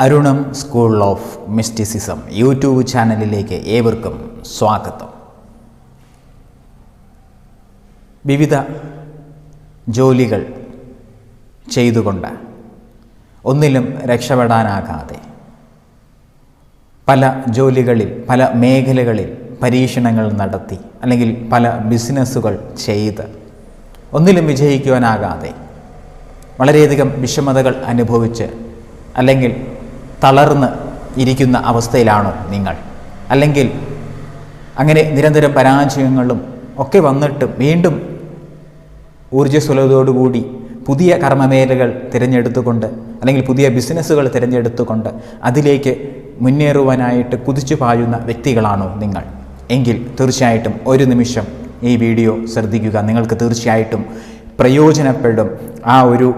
അരുണം school of mysticism YouTube ചാനലിലേക്ക് ഏവർക്കും സ്വാഗതം. വിവിധ ജോലികൾ ചെയ്തുകൊണ്ട് ഒന്നിലും രക്ഷപ്പെടാനാകാതെ പല ജോലികളിൽ പല മേഖലകളിൽ പരീക്ഷണങ്ങൾ നടത്തി അല്ലെങ്കിൽ പല ബിസിനസ്സുകൾ ചെയ്ത് ഒന്നിലും വിജയിക്കുവാനാകാതെ വളരെയധികം വിഷമതകൾ അനുഭവിച്ച് അല്ലെങ്കിൽ തളർന്ന് ഇരിക്കുന്ന അവസ്ഥയിലാണോ നിങ്ങൾ? അല്ലെങ്കിൽ അങ്ങനെ നിരന്തരം പരാജയങ്ങളും ഒക്കെ വന്നിട്ട് വീണ്ടും ഊർജ്ജസ്വലതയോടുകൂടി പുതിയ കർമ്മമേഖലകൾ തിരഞ്ഞെടുത്തുകൊണ്ട് അല്ലെങ്കിൽ പുതിയ ബിസിനസ്സുകൾ തിരഞ്ഞെടുത്തുകൊണ്ട് അതിലേക്ക് മുന്നേറുവാനായിട്ട് കുതിച്ചു പായുന്ന വ്യക്തികളാണോ നിങ്ങൾ? എങ്കിൽ തീർച്ചയായിട്ടും ഒരു നിമിഷം ഈ വീഡിയോ ശ്രദ്ധിക്കുക. നിങ്ങൾക്ക് തീർച്ചയായിട്ടും പ്രയോജനപ്പെടും. ആ ഒരു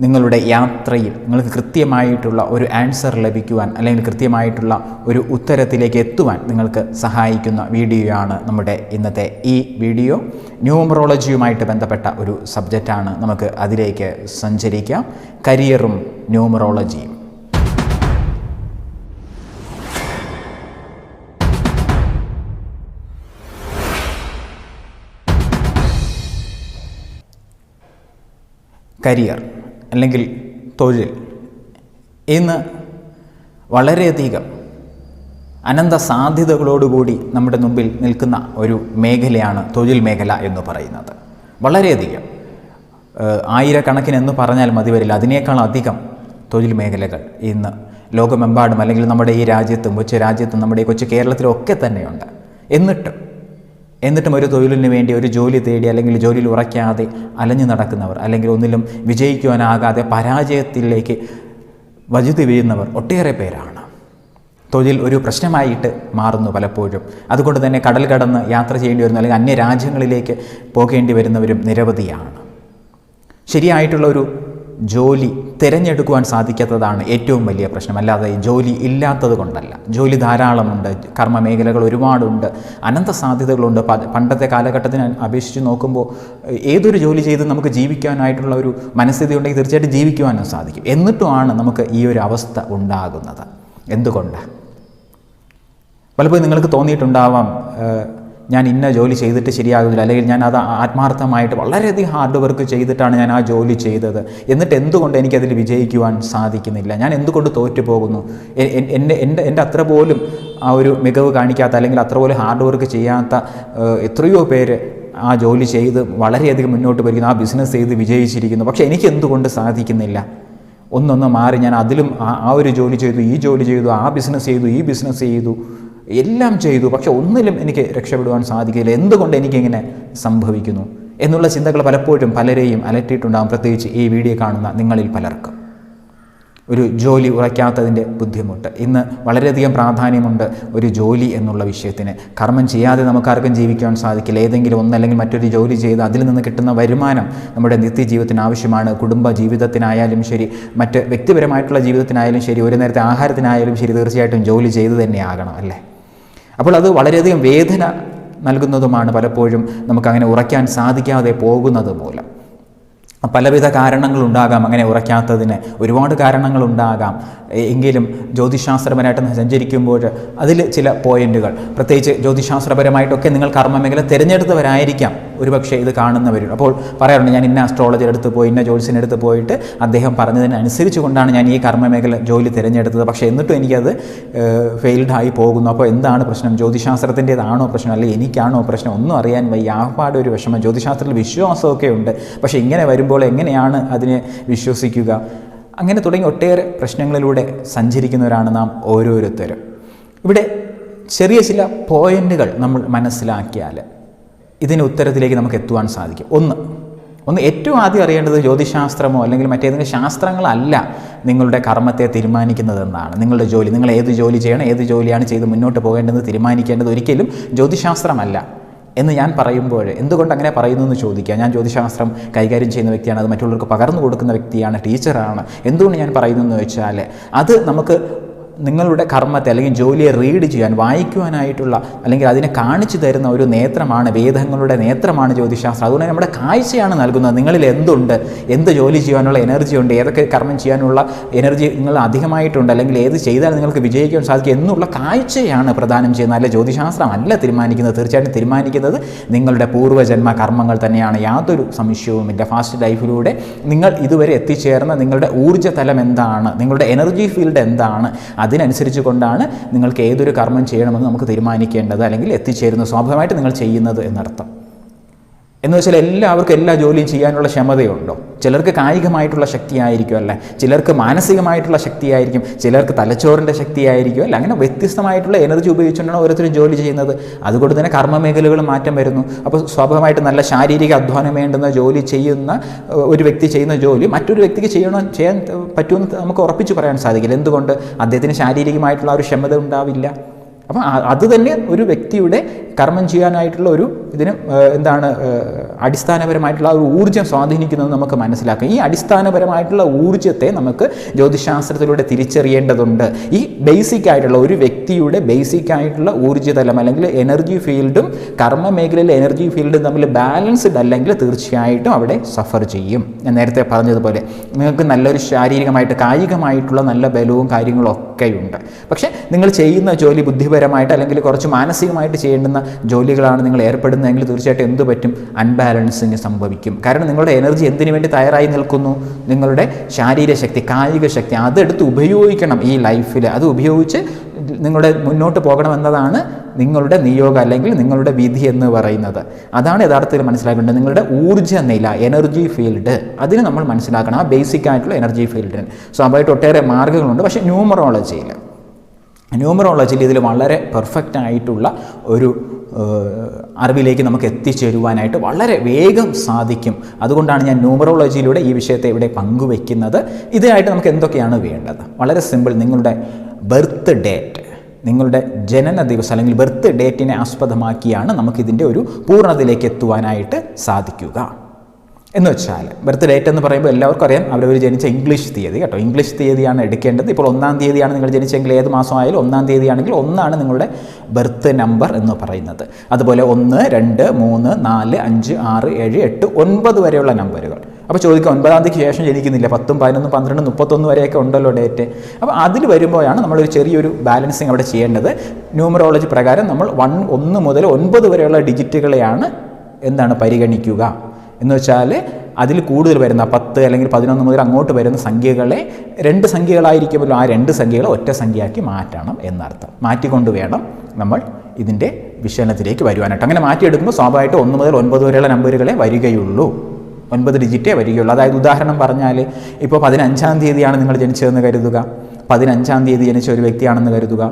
നിങ്ങളുടെ യാത്രയിൽ നിങ്ങൾക്ക് കൃത്യമായിട്ടുള്ള ഒരു ആൻസർ ലഭിക്കുവാൻ അല്ലെങ്കിൽ കൃത്യമായിട്ടുള്ള ഒരു ഉത്തരത്തിലേക്ക് എത്തുവാൻ നിങ്ങൾക്ക് സഹായിക്കുന്ന വീഡിയോയാണ് നമ്മുടെ ഇന്നത്തെ ഈ വീഡിയോ. ന്യൂമറോളജിയുമായിട്ട് ബന്ധപ്പെട്ട ഒരു സബ്ജക്റ്റാണ്. നമുക്ക് അതിലേക്ക് സഞ്ചരിക്കാം. കരിയറും ന്യൂമറോളജിയും. കരിയർ അല്ലെങ്കിൽ തൊഴിൽ ഇന്ന് വളരെയധികം അനന്ത സാധ്യതകളോടുകൂടി നമ്മുടെ മുമ്പിൽ നിൽക്കുന്ന ഒരു മേഖലയാണ് തൊഴിൽ മേഖല എന്ന് പറയുന്നത്. വളരെയധികം ആയിരക്കണക്കിന് എന്ന് പറഞ്ഞാൽ മതി വരില്ല, അതിനേക്കാൾ അധികം തൊഴിൽ മേഖലകൾ ഇന്ന് ലോകമെമ്പാടും അല്ലെങ്കിൽ നമ്മുടെ ഈ രാജ്യത്തും കൊച്ചു രാജ്യത്തും നമ്മുടെ ഈ കൊച്ചു കേരളത്തിലും ഒക്കെ തന്നെയുണ്ട്. എന്നിട്ടും ഒരു തൊഴിലിന് വേണ്ടി ഒരു ജോലി തേടി അല്ലെങ്കിൽ ജോലിയിൽ ഉറയ്ക്കാതെ അലഞ്ഞു നടക്കുന്നവർ അല്ലെങ്കിൽ ഒന്നിലും വിജയിക്കുവാനാകാതെ പരാജയത്തിലേക്ക് വഴുതി വീഴുന്നവർ ഒട്ടേറെ പേരാണ്. തൊഴിൽ ഒരു പ്രശ്നമായിട്ട് മാറുന്നു പലപ്പോഴും. അതുകൊണ്ട് തന്നെ കടൽ കടന്ന് യാത്ര ചെയ്യേണ്ടി വരുന്നു അല്ലെങ്കിൽ അന്യ രാജ്യങ്ങളിലേക്ക് പോകേണ്ടി വരുന്നവരും നിരവധിയാണ്. ശരിയായിട്ടുള്ള ഒരു ജോലി തിരഞ്ഞെടുക്കുവാൻ സാധിക്കാത്തതാണ് ഏറ്റവും വലിയ പ്രശ്നം, അല്ലാതെ ജോലി ഇല്ലാത്തത് കൊണ്ടല്ല. ജോലി ധാരാളമുണ്ട്, കർമ്മ മേഖലകൾ ഒരുപാടുണ്ട്, അനന്ത സാധ്യതകളുണ്ട്. പണ്ടത്തെ കാലഘട്ടത്തിനെ അപേക്ഷിച്ച് നോക്കുമ്പോൾ ഏതൊരു ജോലി ചെയ്ത് നമുക്ക് ജീവിക്കാനായിട്ടുള്ള ഒരു മനസ്ഥിതി ഉണ്ടെങ്കിൽ തീർച്ചയായിട്ടും ജീവിക്കുവാനും സാധിക്കും. എന്നിട്ടുമാണ് നമുക്ക് ഈ ഒരു അവസ്ഥ ഉണ്ടാകുന്നത്. എന്തുകൊണ്ടാണ്? പലപ്പോഴും നിങ്ങൾക്ക് തോന്നിയിട്ടുണ്ടാവാം, ഞാൻ ഇന്ന ജോലി ചെയ്തിട്ട് ശരിയാകുന്നില്ല, അല്ലെങ്കിൽ ഞാൻ അത് ആത്മാർത്ഥമായിട്ട് വളരെയധികം ഹാർഡ് വർക്ക് ചെയ്തിട്ടാണ് ഞാൻ ആ ജോലി ചെയ്തത്, എന്നിട്ട് എന്തുകൊണ്ട് എനിക്കതിൽ വിജയിക്കുവാൻ സാധിക്കുന്നില്ല, ഞാൻ എന്തുകൊണ്ട് തോറ്റുപോകുന്നു, എൻ്റെ അത്ര പോലും ആ ഒരു മികവ് കാണിക്കാത്ത അല്ലെങ്കിൽ അത്ര പോലും ഹാർഡ് വർക്ക് ചെയ്യാത്ത എത്രയോ പേര് ആ ജോലി ചെയ്ത് വളരെയധികം മുന്നോട്ട് പോയിരിക്കുന്നു, ആ ബിസിനസ് ചെയ്ത് വിജയിച്ചിരിക്കുന്നു. പക്ഷേ എനിക്ക് എന്തുകൊണ്ട് സാധിക്കുന്നില്ല? ഒന്നൊന്ന് മാറി ഞാൻ അതിലും ആ ഒരു ജോലി ചെയ്തു, ഈ ജോലി ചെയ്തു, ആ ബിസിനസ് ചെയ്തു, ഈ ബിസിനസ് ചെയ്തു, എല്ലാം ചെയ്തു, പക്ഷെ ഒന്നിലും എനിക്ക് രക്ഷപ്പെടുവാൻ സാധിക്കില്ല. എന്തുകൊണ്ട് എനിക്കിങ്ങനെ സംഭവിക്കുന്നു എന്നുള്ള ചിന്തകൾ പലപ്പോഴും പലരെയും അലട്ടിയിട്ടുണ്ടാകും. പ്രത്യേകിച്ച് ഈ വീഡിയോ കാണുന്ന നിങ്ങളിൽ പലർക്കും ഒരു ജോലി ഉറയ്ക്കാത്തതിൻ്റെ ബുദ്ധിമുട്ട്. ഇന്ന് വളരെയധികം പ്രാധാന്യമുണ്ട് ഒരു ജോലി എന്നുള്ള വിഷയത്തിന്. കർമ്മം ചെയ്യാതെ നമുക്കാർക്കും ജീവിക്കുവാൻ സാധിക്കില്ല. ഏതെങ്കിലും ഒന്നല്ലെങ്കിൽ മറ്റൊരു ജോലി ചെയ്ത് അതിൽ നിന്ന് കിട്ടുന്ന വരുമാനം നമ്മുടെ നിത്യജീവിതത്തിന് ആവശ്യമാണ്. കുടുംബ ജീവിതത്തിനായാലും ശരി, മറ്റ് വ്യക്തിപരമായിട്ടുള്ള ജീവിതത്തിനായാലും ശരി, ഒരു നേരത്തെ ആഹാരത്തിനായാലും ശരി, തീർച്ചയായിട്ടും ജോലി ചെയ്ത് തന്നെ ആകണം, അല്ലേ? അപ്പോൾ അത് വളരെയധികം വേദന നൽകുന്നതുമാണ് പലപ്പോഴും നമുക്കങ്ങനെ ഉറയ്ക്കാൻ സാധിക്കാതെ പോകുന്നത് മൂലം. പലവിധ കാരണങ്ങളുണ്ടാകാം അങ്ങനെ ഉറയ്ക്കാത്തതിന്, ഒരുപാട് കാരണങ്ങളുണ്ടാകാം. എങ്കിലും ജ്യോതിശാസ്ത്രപരമായിട്ട് സഞ്ചരിക്കുമ്പോൾ അതിൽ ചില പോയിന്റുകൾ, പ്രത്യേകിച്ച് ജ്യോതിശാസ്ത്രപരമായിട്ടൊക്കെ നിങ്ങൾ കർമ്മമേഖല തിരഞ്ഞെടുത്തവരായിരിക്കാം ഒരുപക്ഷെ ഇത് കാണുന്നവരും. അപ്പോൾ പറയാറുണ്ട്, ഞാൻ ഇന്ന അസ്ട്രോളജർ അടുത്ത് പോയി, ഇന്ന ജ്യോത്സ്യനടുത്ത് പോയിട്ട് അദ്ദേഹം പറഞ്ഞതിനനുസരിച്ച് കൊണ്ടാണ് ഞാൻ ഈ കർമ്മമേഖല ജോലി തിരഞ്ഞെടുത്തത്, പക്ഷേ എന്നിട്ടും എനിക്കത് ഫെയിൽഡായി പോകുന്നു. അപ്പോൾ എന്താണ് പ്രശ്നം? ജ്യോതിശാസ്ത്രത്തിൻ്റെതാണോ പ്രശ്നം, അല്ലെങ്കിൽ എനിക്കാണോ പ്രശ്നം? ഒന്നും അറിയാൻ വയ്യ, ആപാട് ഒരു വിഷമം. ജ്യോതിശാസ്ത്രത്തിൽ വിശ്വാസമൊക്കെ ഉണ്ട്, പക്ഷേ ഇങ്ങനെ വരുമ്പോൾ എങ്ങനെയാണ് അതിനെ വിശ്വസിക്കുക? അങ്ങനെ തുടങ്ങി ഒട്ടേറെ പ്രശ്നങ്ങളിലൂടെ സഞ്ചരിക്കുന്നവരാണ് നാം ഓരോരുത്തരും. ഇവിടെ ചെറിയ ചില പോയിന്റുകൾ നമ്മൾ മനസ്സിലാക്കിയാൽ ഇതിന് ഉത്തരത്തിലേക്ക് നമുക്ക് എത്തുവാൻ സാധിക്കും. ഒന്ന് ഏറ്റവും ആദ്യം അറിയേണ്ടത് ജ്യോതിശാസ്ത്രമോ അല്ലെങ്കിൽ മറ്റേതെങ്കിലും ശാസ്ത്രങ്ങളല്ല നിങ്ങളുടെ കർമ്മത്തെ തീരുമാനിക്കുന്നതെന്നാണ്. നിങ്ങളുടെ ജോലി, നിങ്ങൾ ഏത് ജോലി ചെയ്യണം, ഏത് ജോലിയാണ് ചെയ്ത് മുന്നോട്ട് പോകേണ്ടതെന്ന് തീരുമാനിക്കേണ്ടത് ഒരിക്കലും ജ്യോതിശാസ്ത്രമല്ല എന്ന് ഞാൻ പറയുമ്പോൾ എന്തുകൊണ്ട് അങ്ങനെ പറയുന്നു എന്ന് ചോദിക്കുക. ഞാൻ ജ്യോതിശാസ്ത്രം കൈകാര്യം ചെയ്യുന്ന വ്യക്തിയാണ്, അത് മറ്റുള്ളവർക്ക് പകർന്നു കൊടുക്കുന്ന വ്യക്തിയാണ്, ടീച്ചറാണ്. എന്തുകൊണ്ട് ഞാൻ പറയുന്നു എന്ന് വെച്ചാൽ അത് നമുക്ക് നിങ്ങളുടെ കർമ്മത്തെ അല്ലെങ്കിൽ ജോലിയെ റീഡ് ചെയ്യാൻ, വായിക്കുവാനായിട്ടുള്ള അല്ലെങ്കിൽ അതിനെ കാണിച്ചു തരുന്ന ഒരു നേത്രമാണ്, വേദങ്ങളുടെ നേത്രമാണ് ജ്യോതിശാസ്ത്രം. അതുകൊണ്ട് നമ്മുടെ കാഴ്ചയാണ് നൽകുന്നത്. നിങ്ങളിൽ എന്തുണ്ട്, എന്ത് ജോലി ചെയ്യാനുള്ള എനർജി ഉണ്ട്, ഏതൊക്കെ കർമ്മം ചെയ്യാനുള്ള എനർജി നിങ്ങൾ അധികമായിട്ടുണ്ട്, അല്ലെങ്കിൽ ഏത് ചെയ്താൽ നിങ്ങൾക്ക് വിജയിക്കാൻ സാധിക്കും എന്നുള്ള കാഴ്ചയാണ് പ്രദാനം ചെയ്യുന്നത്. അല്ല ജ്യോതിശാസ്ത്രം അല്ല തീരുമാനിക്കുന്നത്. തീർച്ചയായിട്ടും തീരുമാനിക്കുന്നത് നിങ്ങളുടെ പൂർവ്വജന്മ കർമ്മങ്ങൾ തന്നെയാണ്, യാതൊരു സംശയവുമില്ല. ഫാസ്റ്റ് ലൈഫിലൂടെ നിങ്ങൾ ഇതുവരെ എത്തിച്ചേർന്ന നിങ്ങളുടെ ഊർജ്ജ തലം എന്താണ്, നിങ്ങളുടെ എനർജി ഫീൽഡ് എന്താണ്, അതിനനുസരിച്ച് കൊണ്ടാണ് നിങ്ങൾക്ക് ഏതൊരു കർമ്മം ചെയ്യണമെന്ന് നമുക്ക് തീരുമാനിക്കേണ്ടത് അല്ലെങ്കിൽ എത്തിച്ചേരുന്നത്, സ്വാഭാവികമായിട്ട് നിങ്ങൾ ചെയ്യുന്നത് എന്നർത്ഥം. എന്ന് വെച്ചാൽ എല്ലാവർക്കും എല്ലാ ജോലിയും ചെയ്യാനുള്ള ക്ഷമതയുണ്ടോ? ചിലർക്ക് കായികമായിട്ടുള്ള ശക്തിയായിരിക്കും, അല്ലേ, ചിലർക്ക് മാനസികമായിട്ടുള്ള ശക്തിയായിരിക്കും, ചിലർക്ക് തലച്ചോറിൻ്റെ ശക്തിയായിരിക്കും, അല്ല, അങ്ങനെ വ്യത്യസ്തമായിട്ടുള്ള എനർജി ഉപയോഗിച്ചുകൊണ്ടാണ് ഓരോരുത്തരും ജോലി ചെയ്യുന്നത്. അതുകൊണ്ട് തന്നെ കർമ്മമേഖലകൾ മാറ്റം വരുന്നു. അപ്പോൾ സ്വാഭാവികമായിട്ട് നല്ല ശാരീരിക അധ്വാനം വേണ്ടുന്ന ജോലി ചെയ്യുന്ന ഒരു വ്യക്തി ചെയ്യുന്ന ജോലി മറ്റൊരു വ്യക്തിക്ക് ചെയ്യാൻ പറ്റുമെന്ന് നമുക്ക് ഉറപ്പിച്ച് പറയാൻ സാധിക്കില്ല. എന്തുകൊണ്ട്? അദ്ദേഹത്തിന് ശാരീരികമായിട്ടുള്ള ഒരു ക്ഷമത ഉണ്ടാവില്ല. അപ്പം അത് തന്നെ ഒരു വ്യക്തിയുടെ കർമ്മം ചെയ്യാനായിട്ടുള്ള ഒരു ഇതിന് അടിസ്ഥാനപരമായിട്ടുള്ള ഒരു ഊർജ്ജം സ്വാധീനിക്കുന്നത് നമുക്ക് മനസ്സിലാക്കാം. ഈ അടിസ്ഥാനപരമായിട്ടുള്ള ഊർജ്ജത്തെ നമുക്ക് ജ്യോതിശാസ്ത്രത്തിലൂടെ തിരിച്ചറിയേണ്ടതുണ്ട്. ഈ ബേസിക് ആയിട്ടുള്ള ഒരു വ്യക്തിയുടെ ബേസിക് ആയിട്ടുള്ള ഊർജ്ജതലം അല്ലെങ്കിൽ എനർജി ഫീൽഡും കർമ്മ മേഖലയിലെ എനർജി ഫീൽഡും തമ്മിൽ ബാലൻസ്ഡ് അല്ലെങ്കിൽ തീർച്ചയായിട്ടും അവിടെ സഫർ ചെയ്യും. ഞാൻ നേരത്തെ പറഞ്ഞതുപോലെ നിങ്ങൾക്ക് നല്ലൊരു ശാരീരികമായിട്ട് കായികമായിട്ടുള്ള നല്ല ബലവും കാര്യങ്ങളും ഒക്കെയുണ്ട്. പക്ഷേ നിങ്ങൾ ചെയ്യുന്ന ജോലി ബുദ്ധിപരമായിട്ട് അല്ലെങ്കിൽ കുറച്ച് മാനസികമായിട്ട് ചെയ്യേണ്ടുന്ന ജോലികളാണ് നിങ്ങൾ ഏർപ്പെടുന്നതെങ്കിൽ തീർച്ചയായിട്ടും എന്ത് പറ്റും? അൺബാലൻസിങ് സംഭവിക്കും. കാരണം നിങ്ങളുടെ എനർജി എന്തിനു വേണ്ടി തയ്യാറായി നിൽക്കുന്നു? നിങ്ങളുടെ ശാരീരശക്തി, കായിക ശക്തി അതെടുത്ത് ഉപയോഗിക്കണം ഈ ലൈഫിൽ. അത് ഉപയോഗിച്ച് നിങ്ങളുടെ മുന്നോട്ട് പോകണമെന്നതാണ് നിങ്ങളുടെ നിയോഗം അല്ലെങ്കിൽ നിങ്ങളുടെ വിധി എന്ന് പറയുന്നത്. അതാണ് യഥാർത്ഥത്തിൽ മനസ്സിലാക്കേണ്ടത്. നിങ്ങളുടെ ഊർജ്ജ നില, എനർജി ഫീൽഡ്, അതിന് നമ്മൾ മനസ്സിലാക്കണം. ആ ബേസിക് ആയിട്ടുള്ള എനർജി ഫീൽഡിന് സ്വാഭാവികമായിട്ട് ഒട്ടേറെ മാർഗ്ഗങ്ങളുണ്ട്. പക്ഷേ ന്യൂമറോളജിയിൽ ഇതിൽ വളരെ പെർഫെക്റ്റ് ആയിട്ടുള്ള ഒരു അറിവിലേക്ക് നമുക്ക് എത്തിച്ചേരുവാനായിട്ട് വളരെ വേഗം സാധിക്കും. അതുകൊണ്ടാണ് ഞാൻ ന്യൂമറോളജിയിലൂടെ ഈ വിഷയത്തെ ഇവിടെ പങ്കുവയ്ക്കുന്നത്. ഇതിനായിട്ട് നമുക്ക് എന്തൊക്കെയാണ് വേണ്ടത്? വളരെ സിമ്പിൾ. നിങ്ങളുടെ ബർത്ത് ഡേറ്റ്, നിങ്ങളുടെ ജനന ദിവസം അല്ലെങ്കിൽ ബർത്ത് ഡേറ്റിനെ ആസ്പദമാക്കിയാണ് നമുക്കിതിൻ്റെ ഒരു പൂർണ്ണതയിലേക്ക് എത്തുവാനായിട്ട് സാധിക്കുക. എന്ന് വെച്ചാൽ ബർത്ത് ഡേറ്റ് എന്ന് പറയുമ്പോൾ എല്ലാവർക്കും അറിയാം അവരവർ ജനിച്ച ഇംഗ്ലീഷ് തീയതി കേട്ടോ. ഇംഗ്ലീഷ് തീയതിയാണ് എടുക്കേണ്ടത്. ഇപ്പോൾ 1-ാം തീയതിയാണ് നിങ്ങൾ ജനിച്ചെങ്കിൽ ഏത് മാസമായാലും 1-ാം തീയതിയാണെങ്കിൽ 1 നിങ്ങളുടെ ബർത്ത് നമ്പർ എന്ന് പറയുന്നത്. അതുപോലെ 1, 2, 3, 4, 5, 6, 7, 8, 9 വരെയുള്ള നമ്പറുകൾ. അപ്പോൾ ചോദിക്കുക 9-ാം തീയതിക്ക് ശേഷം ജനിക്കുന്നില്ല, 10, 11, 12, 31 വരെയൊക്കെ ഉണ്ടല്ലോ ഡേറ്റ്. അപ്പോൾ അതിൽ വരുമ്പോഴാണ് നമ്മളൊരു ചെറിയൊരു ബാലൻസിങ് അവിടെ ചെയ്യേണ്ടത്. ന്യൂമറോളജി പ്രകാരം നമ്മൾ 1 മുതൽ 9 വരെയുള്ള ഡിജിറ്റുകളെയാണ് പരിഗണിക്കുക. എന്ന് വെച്ചാൽ അതിൽ കൂടുതൽ വരുന്ന 10 അല്ലെങ്കിൽ 11 മുതൽ അങ്ങോട്ട് വരുന്ന സംഖ്യകളെ 2 സംഖ്യകളായിരിക്കുമല്ലോ, ആ 2 സംഖ്യകളെ ഒറ്റ സംഖ്യയാക്കി മാറ്റണം എന്നർത്ഥം. മാറ്റിക്കൊണ്ട് വേണം നമ്മൾ ഇതിൻ്റെ വിശകലനത്തിലേക്ക് വരുവാനായിട്ട്. അങ്ങനെ മാറ്റിയെടുക്കുമ്പോൾ സ്വാഭാവികമായിട്ട് 1 മുതൽ 9 വരെയുള്ള നമ്പറുകളെ വരികയുള്ളൂ, 9 ഡിജിറ്റേ വരികയുള്ളൂ. അതായത് ഉദാഹരണം പറഞ്ഞാൽ ഇപ്പോൾ 15-ാം തീയതിയാണ് നിങ്ങൾ ജനിച്ചതെന്ന് കരുതുക. 15-ാം തീയതി ജനിച്ച ഒരു വ്യക്തിയാണെന്ന് കരുതുക.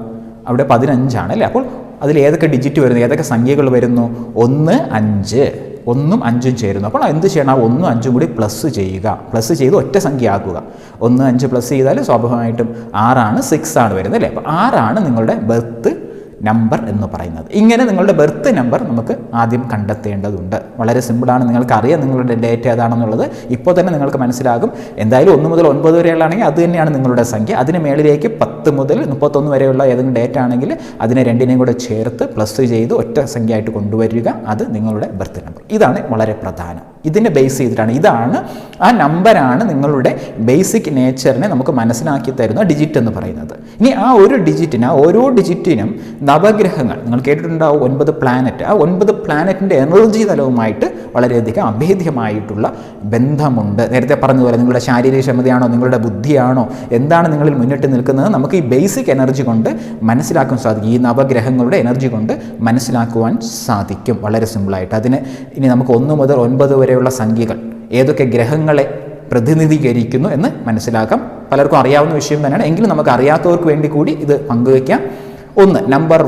അവിടെ 15 ആണ് അല്ലേ. അപ്പോൾ അതിൽ ഏതൊക്കെ ഡിജിറ്റ് വരുന്നു, ഏതൊക്കെ സംഖ്യകൾ വരുന്നു? 1, 5, 1ഉം 5ഉം ചേരുന്നു. അപ്പോൾ എന്ത് ചെയ്യണം? 1ഉം 5ഉം കൂടി പ്ലസ് ചെയ്യുക. പ്ലസ് ചെയ്ത് ഒറ്റ സംഖ്യ ആക്കുക. 1, 5 പ്ലസ് ചെയ്താൽ സ്വാഭാവികമായിട്ടും 6 6 വരുന്നത് അല്ലേ. അപ്പോൾ 6 നിങ്ങളുടെ ബർത്ത് നമ്പർ എന്ന് പറയുന്നത്. ഇങ്ങനെ നിങ്ങളുടെ ബർത്ത് നമ്പർ നമുക്ക് ആദ്യം കണ്ടെത്തേണ്ടതുണ്ട്. വളരെ സിമ്പിളാണ്. നിങ്ങൾക്കറിയാം നിങ്ങളുടെ ഡേറ്റ് ഏതാണെന്നുള്ളത്. ഇപ്പോൾ തന്നെ നിങ്ങൾക്ക് മനസ്സിലാകും. എന്തായാലും 1 മുതൽ 9 വരെയുള്ളതാണെങ്കിൽ അത് തന്നെയാണ് നിങ്ങളുടെ സംഖ്യ. അതിന് മേളിലേക്ക് 10 മുതൽ 31 വരെയുള്ള ഏതെങ്കിലും ഡേറ്റ് ആണെങ്കിൽ അതിനെ രണ്ടിനെയും കൂടെ ചേർത്ത് പ്ലസ് ചെയ്ത് ഒറ്റ സംഖ്യ ആയിട്ട് കൊണ്ടുവരിക. അത് നിങ്ങളുടെ ബർത്ത് നമ്പർ. ഇതാണ് വളരെ പ്രധാനം. ഇതിനെ ബേസ് ചെയ്തിട്ടാണ്, ഇതാണ് ആ നമ്പറാണ് നിങ്ങളുടെ ബേസിക് നേച്ചറിനെ നമുക്ക് മനസ്സിലാക്കി തരുന്ന ഡിജിറ്റ് എന്ന് പറയുന്നത്. ഇനി ആ ഒരു ഡിജിറ്റിന്, ആ ഓരോ ഡിജിറ്റിനും നവഗ്രഹങ്ങൾ, നിങ്ങൾ കേട്ടിട്ടുണ്ടാവും 9 പ്ലാനറ്റ്. ആ 9 പ്ലാനറ്റിൻ്റെ എനർജി തലവുമായിട്ട് വളരെയധികം അഭേദ്യമായിട്ടുള്ള ബന്ധമുണ്ട്. നേരത്തെ പറഞ്ഞതുപോലെ നിങ്ങളുടെ ശാരീരിക ക്ഷമതയാണോ, നിങ്ങളുടെ ബുദ്ധിയാണോ, എന്താണ് നിങ്ങളിൽ മുന്നിട്ട് നിൽക്കുന്നത് നമുക്ക് ഈ ബേസിക് എനർജി കൊണ്ട് മനസ്സിലാക്കാൻ സാധിക്കും. ഈ നവഗ്രഹങ്ങളുടെ എനർജി കൊണ്ട് മനസ്സിലാക്കുവാൻ സാധിക്കും വളരെ സിമ്പിളായിട്ട്. അതിന് ഇനി നമുക്ക് 1 മുതൽ 9 വരെയുള്ള സംഖ്യകൾ ഏതൊക്കെ ഗ്രഹങ്ങളെ പ്രതിനിധീകരിക്കുന്നു എന്ന് മനസ്സിലാക്കാം. പലർക്കും അറിയാവുന്ന വിഷയം തന്നെയാണ്, എങ്കിലും നമുക്ക് അറിയാത്തവർക്ക് വേണ്ടി കൂടി ഇത് പങ്കുവയ്ക്കാം. നമ്പർ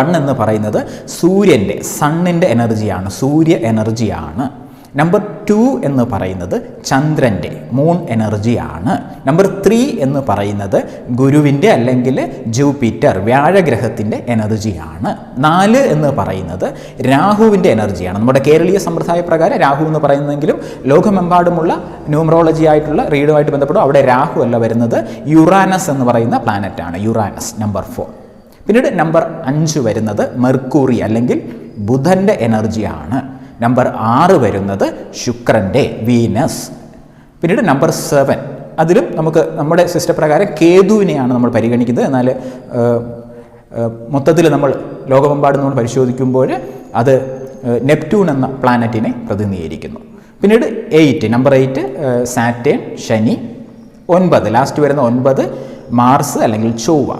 1 എന്ന് പറയുന്നത് സൂര്യൻ്റെ, സണ്ണിൻ്റെ എനർജിയാണ്, സൂര്യ എനർജിയാണ്. നമ്പർ 2 എന്ന് പറയുന്നത് ചന്ദ്രൻ്റെ മൂൺ എനർജിയാണ്. നമ്പർ 3 എന്ന് പറയുന്നത് ഗുരുവിൻ്റെ അല്ലെങ്കിൽ ജൂപ്പിറ്റർ വ്യാഴഗ്രഹത്തിൻ്റെ എനർജിയാണ്. 4 എന്ന് പറയുന്നത് രാഹുവിൻ്റെ എനർജിയാണ്. നമ്മുടെ കേരളീയ സമ്പ്രദായ പ്രകാരം രാഹു എന്ന് പറയുന്നതെങ്കിലും ലോകമെമ്പാടുമുള്ള ന്യൂമറോളജി ആയിട്ടുള്ള റീഡുമായിട്ട് ബന്ധപ്പെടും അവിടെ രാഹു അല്ല വരുന്നത്, യുറാനസ് എന്ന് പറയുന്ന പ്ലാനറ്റാണ്. Uranus number 4. പിന്നീട് നമ്പർ 5 വരുന്നത് മെർക്കുറി അല്ലെങ്കിൽ ബുധൻ്റെ എനർജിയാണ്. നമ്പർ 6 വരുന്നത് ശുക്രൻ്റെ വീനസ്. പിന്നീട് നമ്പർ 7 അതിലും നമുക്ക് നമ്മുടെ സിസ്റ്റം പ്രകാരം കേതുവിനെയാണ് നമ്മൾ പരിഗണിക്കുന്നത്. എന്നാൽ മൊത്തത്തിൽ നമ്മൾ ലോകമെമ്പാടും നമ്മൾ പരിശോധിക്കുമ്പോൾ അത് നെപ്റ്റ്യൂൺ എന്ന പ്ലാനറ്റിനെ പ്രതിനിധീകരിക്കുന്നു. പിന്നീട് 8 നമ്പർ 8 സാറ്റേൺ ശനി. 9 ലാസ്റ്റ് വരുന്ന 9 മാർസ് അല്ലെങ്കിൽ ചൊവ്വ.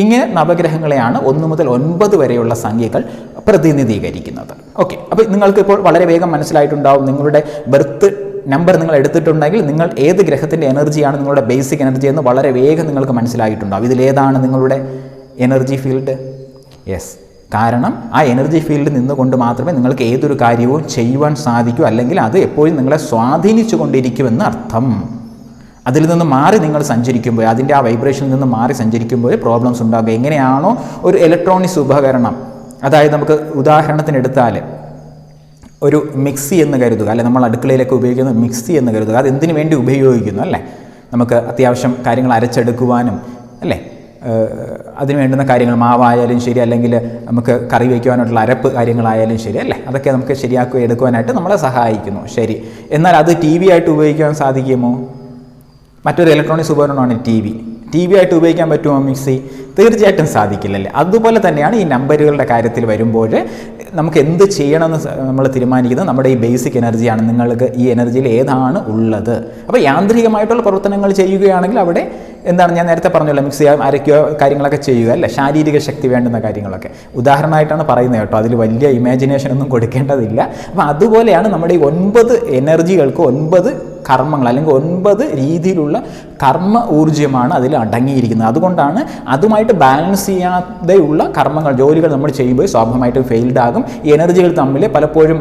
ഇങ്ങനെ നവഗ്രഹങ്ങളെയാണ് 1 മുതൽ 9 വരെയുള്ള സംഖ്യകൾ പ്രതിനിധീകരിക്കുന്നത്. ഓക്കെ, അപ്പോൾ നിങ്ങൾക്ക് ഇപ്പോൾ വളരെ വേഗം മനസ്സിലായിട്ടുണ്ടാവും. നിങ്ങളുടെ ബർത്ത് നമ്പർ നിങ്ങൾ എടുത്തിട്ടുണ്ടെങ്കിൽ നിങ്ങൾ ഏത് ഗ്രഹത്തിൻ്റെ എനർജിയാണ് നിങ്ങളുടെ ബേസിക് എനർജി എന്ന് വളരെ വേഗം നിങ്ങൾക്ക് മനസ്സിലായിട്ടുണ്ടാവും. ഇതിലേതാണ് നിങ്ങളുടെ എനർജി ഫീൽഡ്? യെസ്, കാരണം ആ എനർജി ഫീൽഡിൽ നിന്നുകൊണ്ട് മാത്രമേ നിങ്ങൾക്ക് ഏതൊരു കാര്യവും ചെയ്യുവാൻ സാധിക്കൂ, അല്ലെങ്കിൽ അത് എപ്പോഴും നിങ്ങളെ സ്വാധീനിച്ചു കൊണ്ടിരിക്കുമെന്ന് അർത്ഥം. അതിൽ നിന്ന് മാറി നിങ്ങൾ സഞ്ചരിക്കുമ്പോൾ, അതിൻ്റെ ആ വൈബ്രേഷനിൽ നിന്ന് മാറി സഞ്ചരിക്കുമ്പോൾ പ്രോബ്ലംസ് ഉണ്ടാകുക. എങ്ങനെയാണോ ഒരു ഇലക്ട്രോണിക്സ് ഉപകരണം, അതായത് നമുക്ക് ഉദാഹരണത്തിന് എടുത്താൽ ഒരു മിക്സി എന്ന് കരുതുക, അല്ലെ നമ്മൾ അടുക്കളയിലൊക്കെ ഉപയോഗിക്കുന്ന മിക്സി എന്ന് കരുതുക. അത് എന്തിനു വേണ്ടി ഉപയോഗിക്കുന്നു അല്ലേ? നമുക്ക് അത്യാവശ്യം കാര്യങ്ങൾ അരച്ചെടുക്കുവാനും അല്ലേ, അതിന് വേണ്ടുന്ന കാര്യങ്ങൾ മാവായാലും ശരി, അല്ലെങ്കിൽ നമുക്ക് കറി വയ്ക്കുവാനായിട്ടുള്ള അരപ്പ് കാര്യങ്ങളായാലും ശരി അല്ലേ, അതൊക്കെ നമുക്ക് ശരിയാക്കുക എടുക്കുവാനായിട്ട് നമ്മളെ സഹായിക്കുന്നു. ശരി, എന്നാൽ അത് ടി വി ആയിട്ട് ഉപയോഗിക്കാൻ സാധിക്കുമോ? മറ്റൊരു ഇലക്ട്രോണിക്സ് ഉപകരണമാണ് ടി വി ആയിട്ട് ഉപയോഗിക്കാൻ പറ്റുമോ മിക്സി? തീർച്ചയായിട്ടും സാധിക്കില്ലല്ലേ. അതുപോലെ തന്നെയാണ് ഈ നമ്പറുകളുടെ കാര്യത്തിൽ വരുമ്പോൾ നമുക്ക് എന്ത് ചെയ്യണമെന്ന് നമ്മൾ തീരുമാനിക്കുന്നത് നമ്മുടെ ഈ ബേസിക് എനർജിയാണ്. നിങ്ങൾക്ക് ഈ എനർജിയിൽ ഏതാണ് ഉള്ളത്. അപ്പോൾ യാന്ത്രികമായിട്ടുള്ള പ്രവർത്തനങ്ങൾ ചെയ്യുകയാണെങ്കിൽ അവിടെ എന്താണ്, ഞാൻ നേരത്തെ പറഞ്ഞല്ലോ, മിക്സ് ചെയ്യുക, അരയ്ക്കുക, കാര്യങ്ങളൊക്കെ ചെയ്യുക അല്ലേ, ശാരീരിക ശക്തി വേണ്ടുന്ന കാര്യങ്ങളൊക്കെ ഉദാഹരണമായിട്ടാണ് പറയുന്നത് കേട്ടോ. അതിൽ വലിയ ഇമാജിനേഷൻ ഒന്നും കൊടുക്കേണ്ടതില്ല. അപ്പോൾ അതുപോലെയാണ് നമ്മുടെ ഈ 9 എനർജികൾക്ക് 9 കർമ്മങ്ങൾ അല്ലെങ്കിൽ 9 രീതിയിലുള്ള കർമ്മ ഊർജ്ജമാണ് അതിൽ അടങ്ങിയിരിക്കുന്നത്. അതുകൊണ്ടാണ് അതുമായിട്ട് ബാലൻസ് ചെയ്യാതെയുള്ള കർമ്മങ്ങൾ, ജോലികൾ നമ്മൾ ചെയ്യുമ്പോൾ സ്വാഭാവികമായിട്ടും ഫെയിൽഡ് ആകും. ഈ എനർജികൾ തമ്മിൽ പലപ്പോഴും